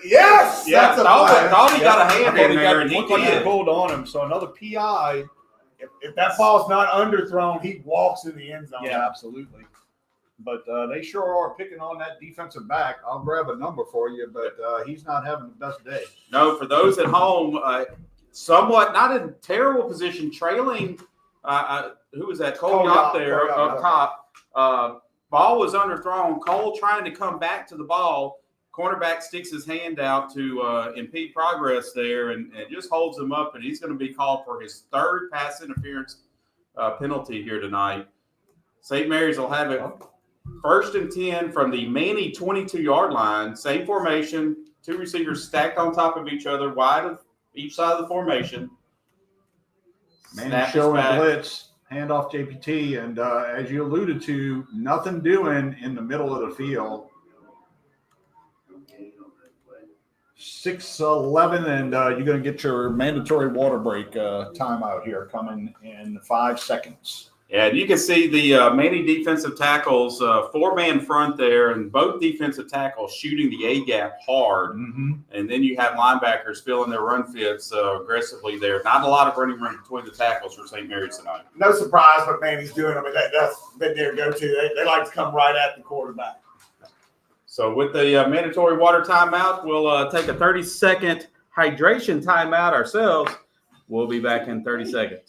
Yes. Yeah, That's a thought flag. he got a hand in there, and he looked like he did. pulled on him. So another PI. If that ball's not underthrown, he walks in the end zone. Yeah, absolutely. But they sure are picking on that defensive back. I'll grab a number for you, but he's not having the best day. No, for those at home, somewhat not in terrible position, trailing. Who was that? Cole Yacht there up top. Ball was underthrown. Cole trying to come back to the ball. cornerback sticks his hand out to impede progress there and just holds him up, and he's going to be called for his third pass interference penalty here tonight. St. Mary's will have it 1st and 10 from the Manny 22-yard line. Same formation, 2 receivers stacked on top of each other, wide of each side of the formation. Manny showing blitz, handoff JPT, and as you alluded to, nothing doing in the middle of the field. 6:11, and you're going to get your mandatory water break timeout here coming in 5 seconds. Yeah, and you can see the Manny defensive tackles, 4-man front there, and both defensive tackles shooting the A-gap hard. Mm-hmm. And then you have linebackers filling their run fits aggressively there. Not a lot of running room between the tackles for St. Mary's tonight. No surprise what Manny's doing. I mean, that's been their go-to. They like to come right at the quarterback. So with the mandatory water timeout, we'll take a 30-second hydration timeout ourselves. We'll be back in 30 seconds.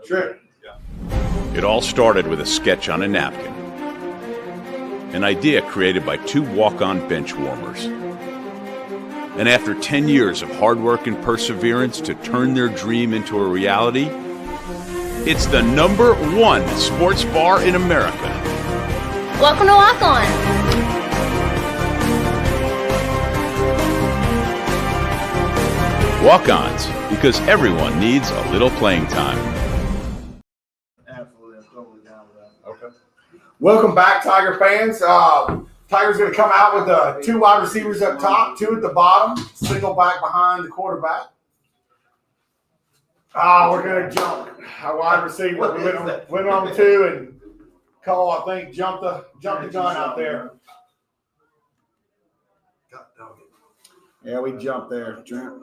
Sure. It all started with a sketch on a napkin. An idea created by 2 walk-on bench warmers. And after 10 years of hard work and perseverance to turn their dream into a reality, it's the #1 sports bar in America. Welcome to Walk On. Walk-ons, because everyone needs a little playing time. Absolutely, I'm totally down with that. Okay. Welcome back, Tiger fans. Tiger's going to come out with 2 wide receivers up top, 2 at the bottom, single back behind the quarterback. We're going to jump our wide receiver. We went on 2 and Cole, I think, jumped the gun out there. Yeah, we jumped there, Trent.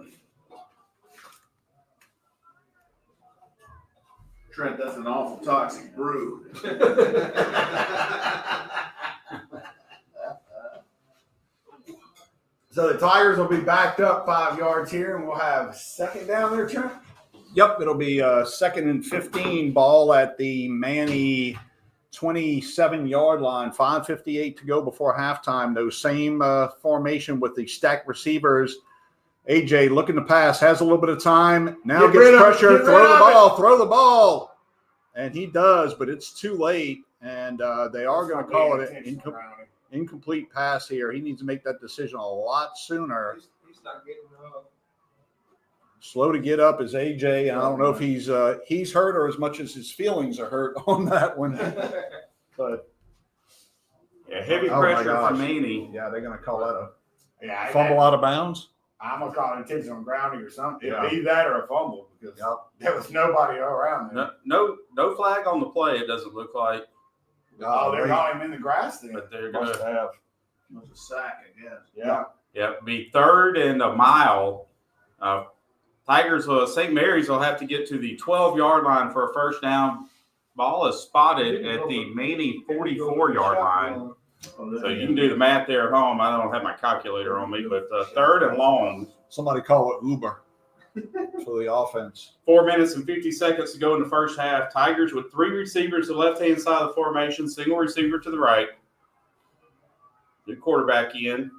Trent, that's an awful toxic brew. So the Tigers will be backed up 5 yards here, and we'll have second down there, Trent. Yep, it'll be 2nd and 15, ball at the Manny 27-yard line, 5:58 to go before halftime. Those same formation with the stacked receivers. AJ looking to pass, has a little bit of time. Now gets pressure, throw the ball. And he does, but it's too late. And they are going to call it an incomplete pass here. He needs to make that decision a lot sooner. He's not getting up. Slow to get up is AJ, and I don't know if he's hurt or as much as his feelings are hurt on that one. But yeah, heavy pressure from Manny. Yeah, they're going to call that Yeah, fumble out of bounds. I'm going to call it intentional grounding or something. Yeah. It'd be that or a fumble because there was nobody around there. No flag on the play, it doesn't look like. They're calling him in the grass then. But they're going to have. It was a sack, I guess. Yeah. be 3rd and a mile. Tigers, St. Mary's will have to get to the 12-yard line for a first down. Ball is spotted at the Manny 44-yard line. So you can do the math there at home. I don't have my calculator on me, but 3rd and long. Somebody call it Uber for the offense. 4 minutes and 50 seconds to go in the first half. Tigers with 3 receivers to the left-hand side of the formation, single receiver to the right. The quarterback in.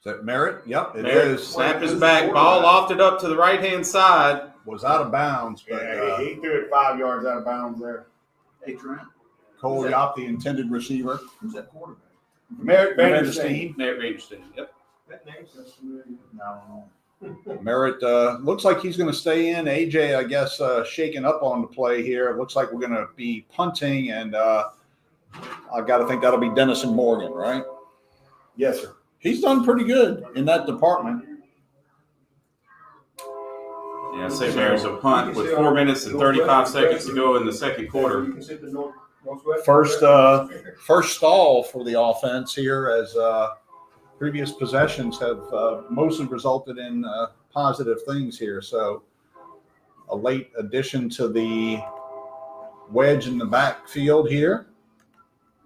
Is that Merritt? Yep, it Merritt is. Snap his back. Ball lofted up to the right-hand side. Was out of bounds, but He threw it 5 yards out of bounds there. Hey, Trent, Cole Yop, the intended receiver. who's that quarterback? Merritt Vanderstein. Merritt Vanderstein, yep. That name sounds familiar. No. Merritt looks like he's going to stay in. AJ, I guess, shaking up on the play here. It looks like we're going to be punting, and I got to think that'll be Dennison Morgan, right? Yes, sir. He's done pretty good in that department. Yeah, St. Mary's will punt with 4 minutes and 35 seconds to go in the second quarter. You can see the North First stall for the offense here, as previous possessions have mostly resulted in positive things here. So a late addition to the wedge in the backfield here.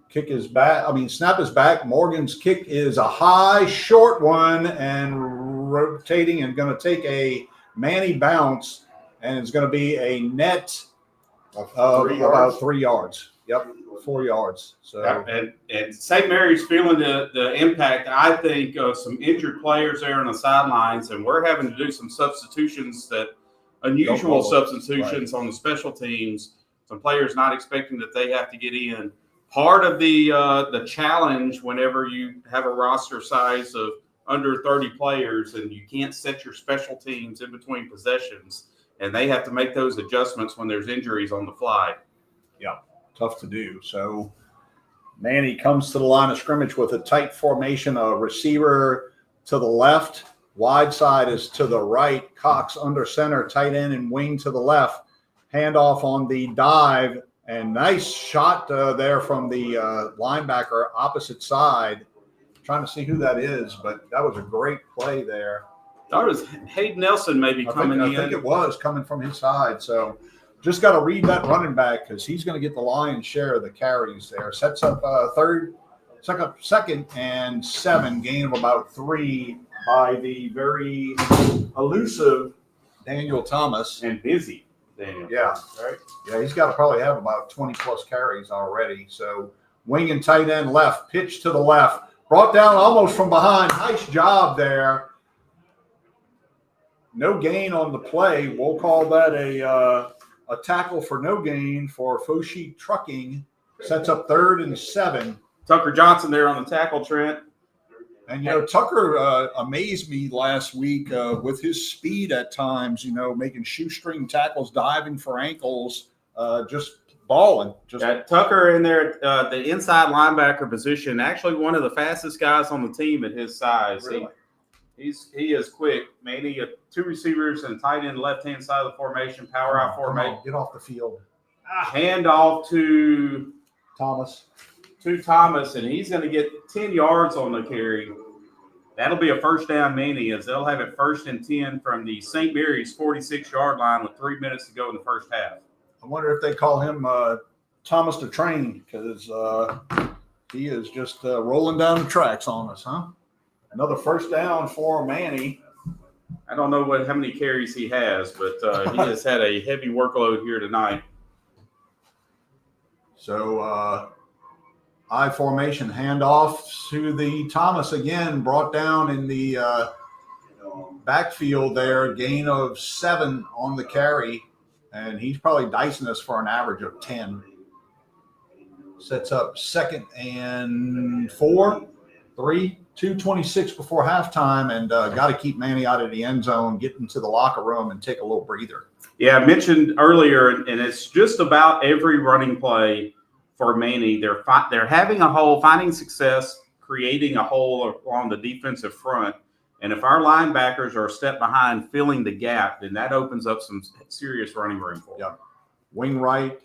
Kick is back. Snap is back. Morgan's kick is a high, short one, and rotating and going to take a Manny bounce, and it's going to be a net of about 3 yards. Yep, 4 yards. So and St. Mary's feeling the impact, I think, of some injured players there on the sidelines, and we're having to do some substitutions, unusual substitutions on the special teams. Some players not expecting that they have to get in. Part of the challenge whenever you have a roster size of under 30 players and you can't set your special teams in between possessions, and they have to make those adjustments when there's injuries on the fly. Yeah, tough to do. So Manny comes to the line of scrimmage with a tight formation, a receiver to the left, wide side is to the right, Cox under center, tight end and wing to the left, handoff on the dive, and nice shot there from the linebacker opposite side. Trying to see who that is, but that was a great play there. I thought it was Hayden Nelson maybe coming in. I think it was coming from his side. So just got to read that running back because he's going to get the lion's share of the carries there. Sets up second and 7, gain of about 3 by the very elusive Daniel Thomas. And busy Daniel. Yeah, right. Yeah, he's got to probably have about 20-plus carries already. So wing and tight end left, pitch to the left. Brought down almost from behind. Nice job there. No gain on the play. We'll call that a tackle for no gain for Foshi Trucking. Sets up 3rd and 7. Tucker Johnson there on the tackle, Trent. And, Tucker amazed me last week with his speed at times, making shoestring tackles, diving for ankles, just balling. Tucker in there, the inside linebacker position, actually one of the fastest guys on the team at his size. Really? He is quick. Manny, 2 receivers and tight end left-hand side of the formation, power out formation. Get off the field. Hand off to Thomas, and he's going to get 10 yards on the carry. That'll be a first down, Manny, as they'll have it 1st and 10 from the St. Mary's 46-yard line with 3 minutes to go in the first half. I wonder if they call him Thomas the Train because he is just rolling down the tracks on us, huh? Another first down for Manny. I don't know how many carries he has, but he has had a heavy workload here tonight. So I formation handoff to the Thomas again, brought down in the backfield there, gain of 7 on the carry. And he's probably dicing us for an average of 10. Sets up 2nd and 4, 3, 2:26 before halftime, and got to keep Manny out of the end zone, get into the locker room, and take a little breather. Yeah, I mentioned earlier, and it's just about every running play for Manny. They're having a hole, finding success, creating a hole along the defensive front. And if our linebackers are a step behind filling the gap, then that opens up some serious running room for them. Yep. Wing right,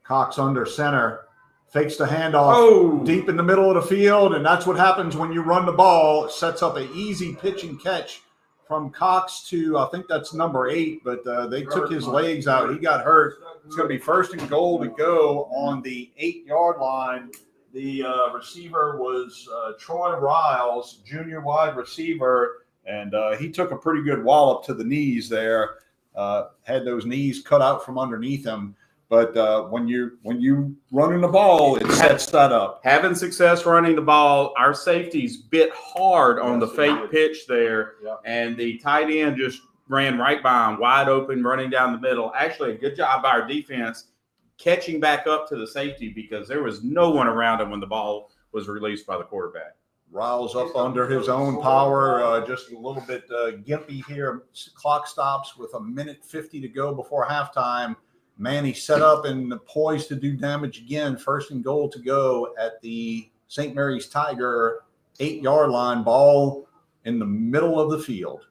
Cox under center, fakes the handoff deep in the middle of the field, and that's what happens when you run the ball. It sets up an easy pitch and catch from Cox to, I think that's number 8, but they took his legs out. He got hurt. It's going to be 1st and goal to go on the 8-yard line. The receiver was Troy Riles, junior wide receiver, and he took a pretty good wallop to the knees there. Had those knees cut out from underneath him. But when you running the ball, it sets that up. Having success running the ball, our safeties bit hard on the fake pitch there, and the tight end just ran right by him, wide open, running down the middle. Actually, a good job by our defense catching back up to the safety because there was no one around him when the ball was released by the quarterback. Riles up under his own power, just a little bit gimpy here. Clock stops with 1:50 to go before halftime. Manny set up and poised to do damage again. 1st and goal to go at the St. Mary's Tiger 8-yard line. Ball in the middle of the field.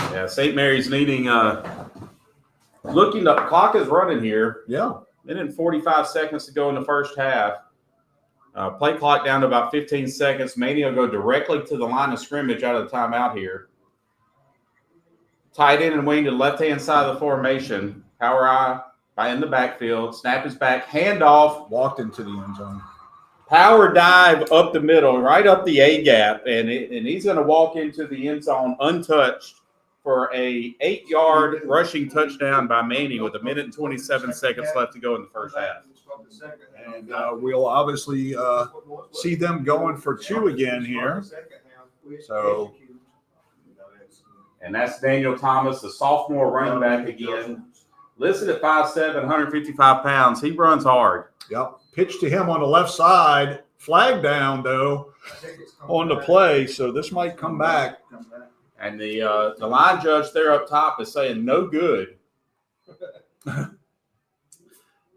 Yeah, St. Mary's needing Looking up, clock is running here. Yeah. Minute and 45 seconds to go in the first half. Play clock down to about 15 seconds. Manny will go directly to the line of scrimmage out of the timeout here. Tight end and wing to the left-hand side of the formation. Power I in the backfield. Snap is back. Handoff. Walked into the end zone. Power dive up the middle, right up the A gap, and he's going to walk into the end zone untouched for a 8-yard rushing touchdown by Manny with 1 minute and 27 seconds left to go in the first half. And we'll obviously see them going for 2 again here. So, and that's Daniel Thomas, the sophomore running back again. Listed at 5'7", 155 pounds. He runs hard. yep. Pitch to him on the left side. Flag down, though, on the play. So this might come back. And the line judge there up top is saying no good.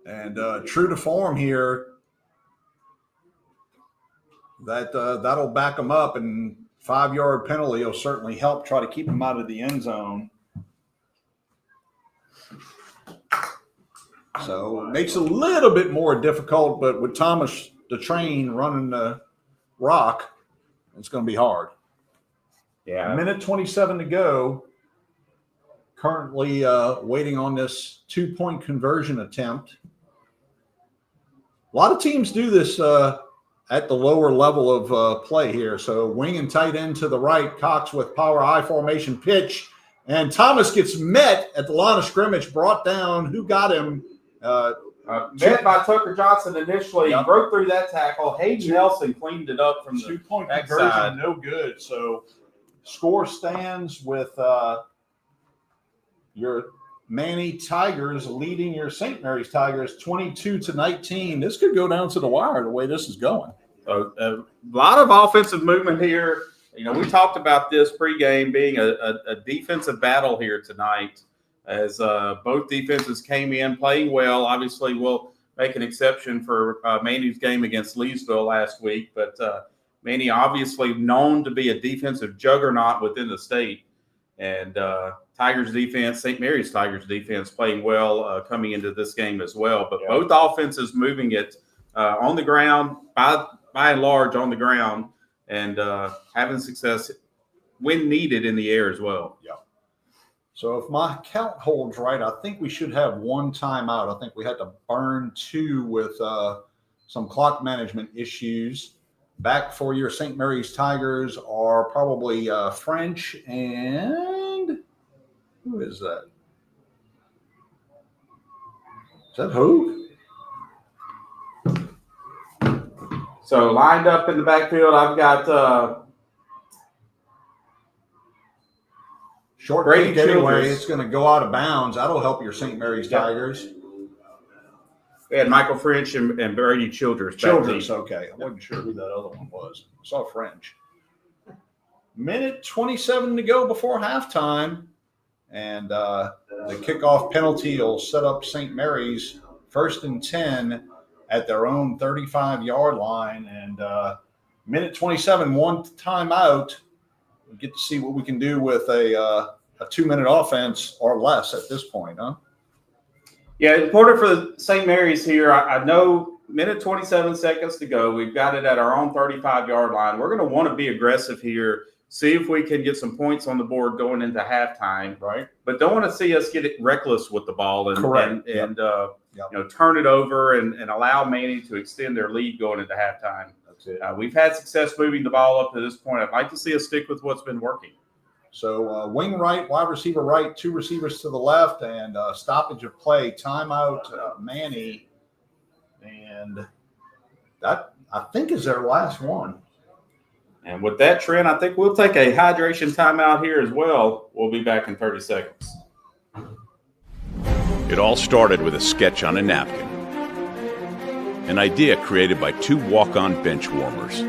And true to form here, that'll back them up, and 5-yard penalty will certainly help try to keep them out of the end zone. So it makes it a little bit more difficult, but with Thomas the train running the rock, it's going to be hard. Yeah. 1:27 to go. Currently waiting on this 2-point conversion attempt. A lot of teams do this at the lower level of play here. So wing and tight end to the right. Cox with power I formation pitch. And Thomas gets met at the line of scrimmage, brought down. Who got him? Met by Tucker Johnson initially. Yep. Broke through that tackle. Hayden Nelson cleaned it up from the 2-point backside. conversion, no good. So score stands with your Manny Tigers leading your St. Mary's Tigers 22-19. This could go down to the wire the way this is going. A lot of offensive movement here. You know, we talked about this pregame being a defensive battle here tonight as both defenses came in playing well. Obviously, we'll make an exception for Manny's game against Leesville last week, but Manny obviously known to be a defensive juggernaut within the state. And Tigers defense, St. Mary's Tigers defense playing well coming into this game as well. But both offenses moving it on the ground, by and large on the ground, and having success when needed in the air as well. Yeah. So if my count holds right, I think we should have 1 timeout. I think we had to burn 2 with some clock management issues. Back for your St. Mary's Tigers are probably French and who is that? Is that Hogue? So lined up in the backfield, I've got Short Brady kick anyway. Childress. It's going to go out of bounds. That'll help your St. Mary's Tigers. we had Michael French and Brady Childress. Childress, okay. I wasn't sure who that other one was. I saw French. 1:27 to go before halftime. And the kickoff penalty will set up St. Mary's 1st and 10 at their own 35-yard line. And 1:27, 1 timeout. We get to see what we can do with a 2-minute offense or less at this point, huh? Yeah, important for St. Mary's here. I know 1:27 seconds to go. We've got it at our own 35-yard line. We're going to want to be aggressive here, see if we can get some points on the board going into halftime. Right. But don't want to see us get reckless with the ball and Correct. and you know, turn it over and allow Manny to extend their lead going into halftime. That's it. We've had success moving the ball up to this point. I'd like to see us stick with what's been working. So wing right, wide receiver right, 2 receivers to the left, and stoppage of play, timeout, Manny. And that, I think, is their last one. And with that, Trent, I think we'll take a hydration timeout here as well. We'll be back in 30 seconds. It all started with a sketch on a napkin. An idea created by 2 walk-on bench warmers.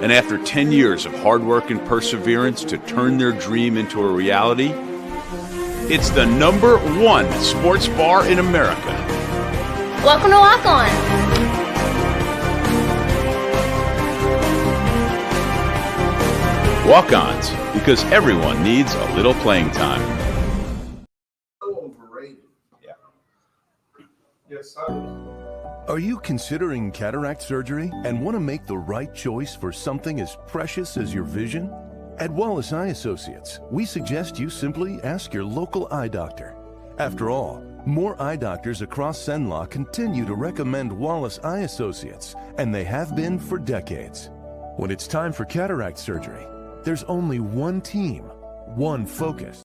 And after 10 years of hard work and perseverance to turn their dream into a reality, it's the #1 sports bar in America. Welcome to Walk On. Walk-ons, because everyone needs a little playing time. Yes, sir. Are you considering cataract surgery and want to make the right choice for something as precious as your vision? At Wallace Eye Associates, we suggest you simply ask your local eye doctor. After all, more eye doctors across Cenla continue to recommend Wallace Eye Associates, and they have been for decades. When it's time for cataract surgery, there's only one team, one focus.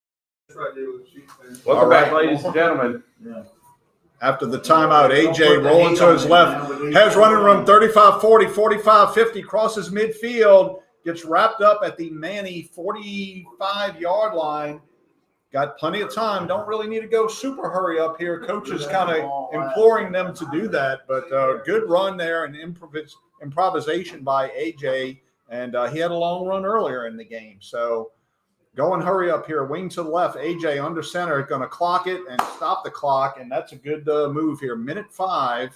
Welcome back, ladies and gentlemen. After the timeout, AJ rolling to his left, has running room 35-40, 45-50, crosses midfield, gets wrapped up at the Manny 45-yard line. Got plenty of time. Don't really need to go super hurry up here. Coach is kind of imploring them to do that, but good run there and improvisation by AJ, and he had a long run earlier in the game. So go and hurry up here. Wing to the left. AJ under center, going to clock it and stop the clock, and that's a good move here. Minute 5,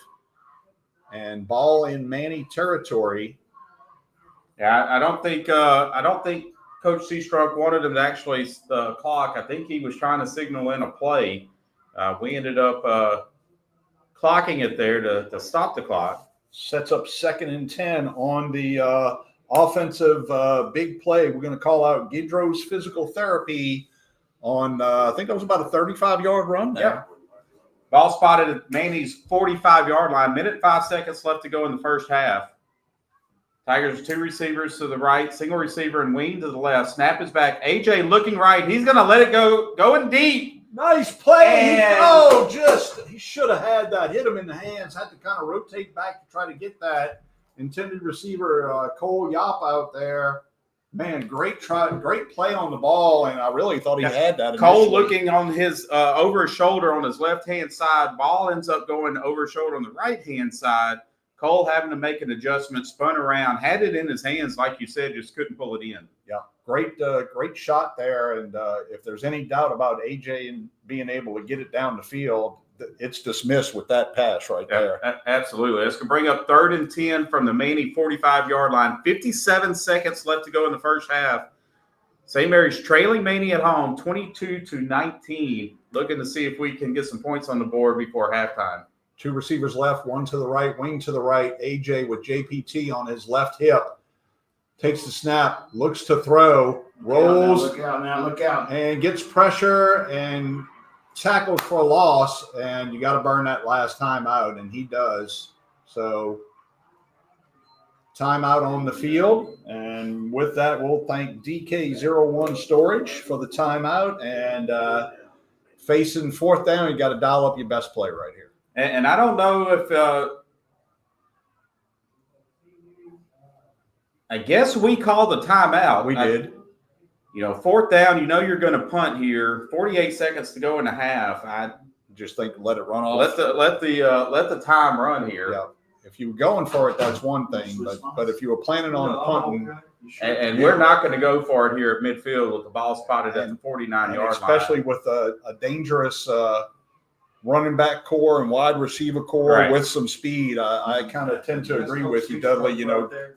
and ball in Manny territory. Yeah, I don't think Coach Seastrunk wanted him to actually clock. I think he was trying to signal in a play. We ended up clocking it there to stop the clock. Sets up 2nd and 10 on the offensive big play. We're going to call out Gidro's physical therapy on, I think that was about a 35-yard run there. Yep. Ball spotted at Manny's 45-yard line. Minute 5 seconds left to go in the first half. Tigers 2 receivers to the right, single receiver and wing to the left. Snap is back. AJ looking right. He's going to let it go, going deep. Nice play. And He should have had that. Hit him in the hands. Had to kind of rotate back to try to get that. Intended receiver Cole Yop out there. Man, great play on the ball, and I really thought he had that. Cole looking on his over his shoulder on his left-hand side. Ball ends up going over his shoulder on the right-hand side. Cole having to make an adjustment, spun around, had it in his hands, like you said, just couldn't pull it in. Yeah, great shot there. And if there's any doubt about AJ and being able to get it down the field, it's dismissed with that pass right there. Absolutely. This can bring up 3rd and 10 from the Manny 45-yard line. 57 seconds left to go in the first half. St. Mary's trailing Manny at home, 22-19. Looking to see if we can get some points on the board before halftime. 2 receivers left, 1 to the right, wing to the right. AJ with JPT on his left hip. Takes the snap, looks to throw, rolls. Look out. And gets pressure and tackles for a loss. And you got to burn that last timeout, and he does. So timeout on the field. And with that, we'll thank DK01 Storage for the timeout. And facing 4th down, you got to dial up your best play right here. And I don't know if I guess we called the timeout. We did. 4th down, you're going to punt here. 48 seconds to go in the half. I just think let it run off. Let the time run here. Yeah. If you were going for it, that's one thing. But if you were planning on punting, and we're not going to go for it here at midfield with the ball spotted at the 49-yard line. Especially with a dangerous running back core and wide receiver core with some speed. I kind of tend to agree with you, Dudley.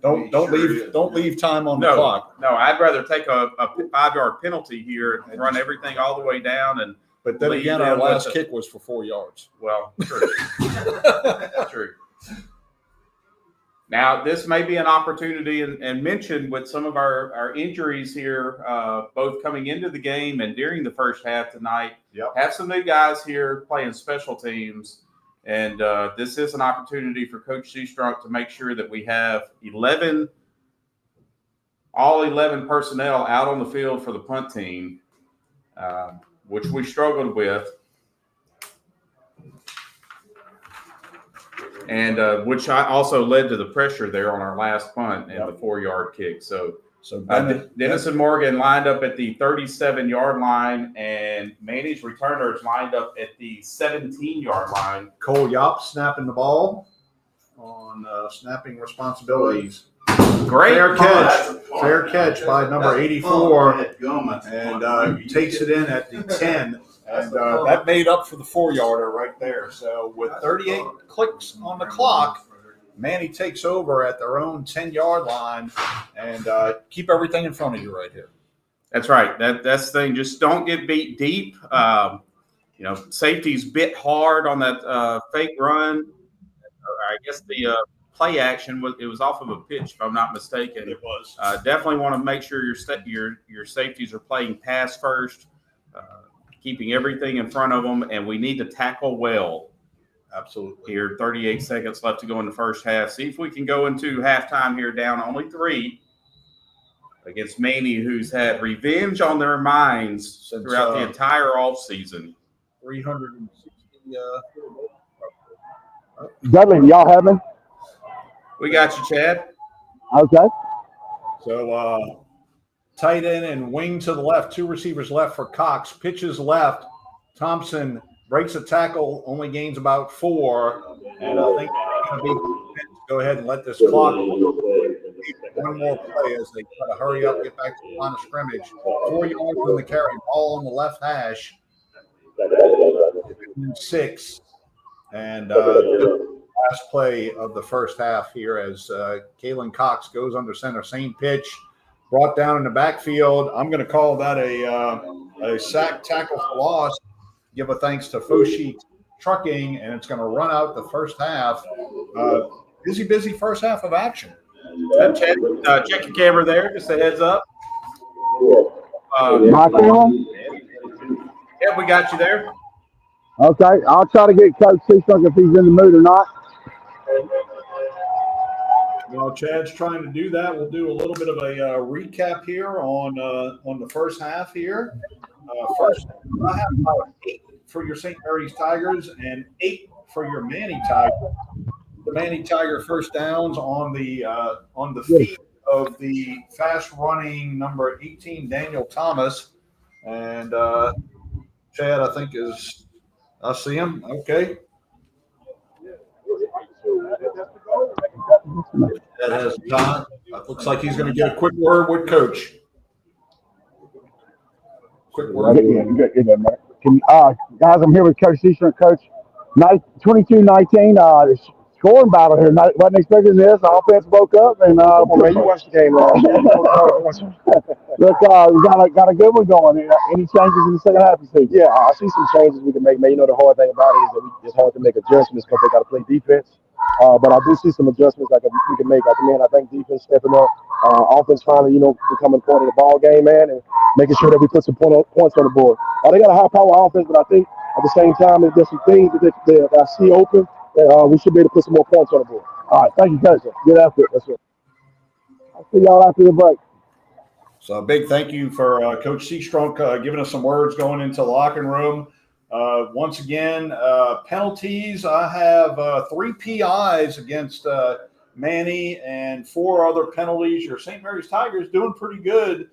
Don't leave time on the clock. No, I'd rather take a 5-yard penalty here and run everything all the way down. But then again, our last kick was for 4 yards. Well, true. True. Now, this may be an opportunity and mentioned with some of our injuries here, both coming into the game and during the first half tonight. Yep. Have some new guys here playing special teams. And this is an opportunity for Coach Seastrunk to make sure that we have all 11 personnel out on the field for the punt team, which we struggled with. And which also led to the pressure there on our last punt and the 4-yard kick. So Dennis and Morgan lined up at the 37-yard line, and Manny's returners lined up at the 17-yard line. Cole Yop snapping the ball on snapping responsibilities. Great fair catch by number 84, and takes it in at the 10. And that made up for the 4-yarder right there. So with 38 clicks on the clock, Manny takes over at their own 10-yard line, and keep everything in front of you right here. That's right. That's the thing. Just don't get beat deep. Safety's bit hard on that fake run. I guess the play action was off of a pitch, if I'm not mistaken. It was. Definitely want to make sure your safeties are playing pass first, keeping everything in front of them, and we need to tackle well. Absolutely. Here, 38 seconds left to go in the first half. See if we can go into halftime here down only 3 against Manny, who's had revenge on their minds throughout the entire offseason. 360. Dudley, y'all have me? We got you, Chad. Okay. So tight end and wing to the left, 2 receivers left for Cox. Pitches left. Thompson breaks a tackle, only gains about 4. And I think it's going to be go ahead and let this clock one more play as they try to hurry up, get back to the line of scrimmage. 4 yards on the carry, ball on the left hash. 6. And last play of the first half here as Kalen Cox goes under center, same pitch, brought down in the backfield. I'm going to call that a sack tackle for loss. Give a thanks to Foshi Trucking, and it's going to run out the first half. Busy first half of action. Chad, check your camera there, just a heads up. My camera? Yeah, we got you there. Okay. I'll try to get Coach Seastrunk if he's in the mood or not. While Chad's trying to do that, we'll do a little bit of a recap here on the first half here. First, I have about 8 for your St. Mary's Tigers and 8 for your Manny Tigers. The Manny Tiger first downs on the feet of the fast-running number 18, Daniel Thomas. And Chad, I think, I see him. Okay. That has time. Looks like he's going to get a quick word with Coach. Quick word. Guys, I'm here with Coach Seastrunk. Coach, 22-19. Scoring battle here. Wasn't expecting this. The offense woke up, and you watched the game. Look, we got a good one going. Any changes in the second half of the season? Yeah, I see some changes we can make. Man, the hard thing about it is that it's hard to make adjustments because they got to play defense. But I do see some adjustments we can make. I think defense stepping up, offense finally, becoming part of the ball game, man, and making sure that we put some points on the board. They got a high-power offense, but I think at the same time, there's some things that I see open. We should be able to put some more points on the board. All right, thank you, Coach. Get after it. That's it. I'll see y'all after the break. So a big thank you for Coach Seastrunk giving us some words going into the locker room. Once again, penalties. I have 3 PIs against Manny and 4 other penalties. Your St. Mary's Tigers doing pretty good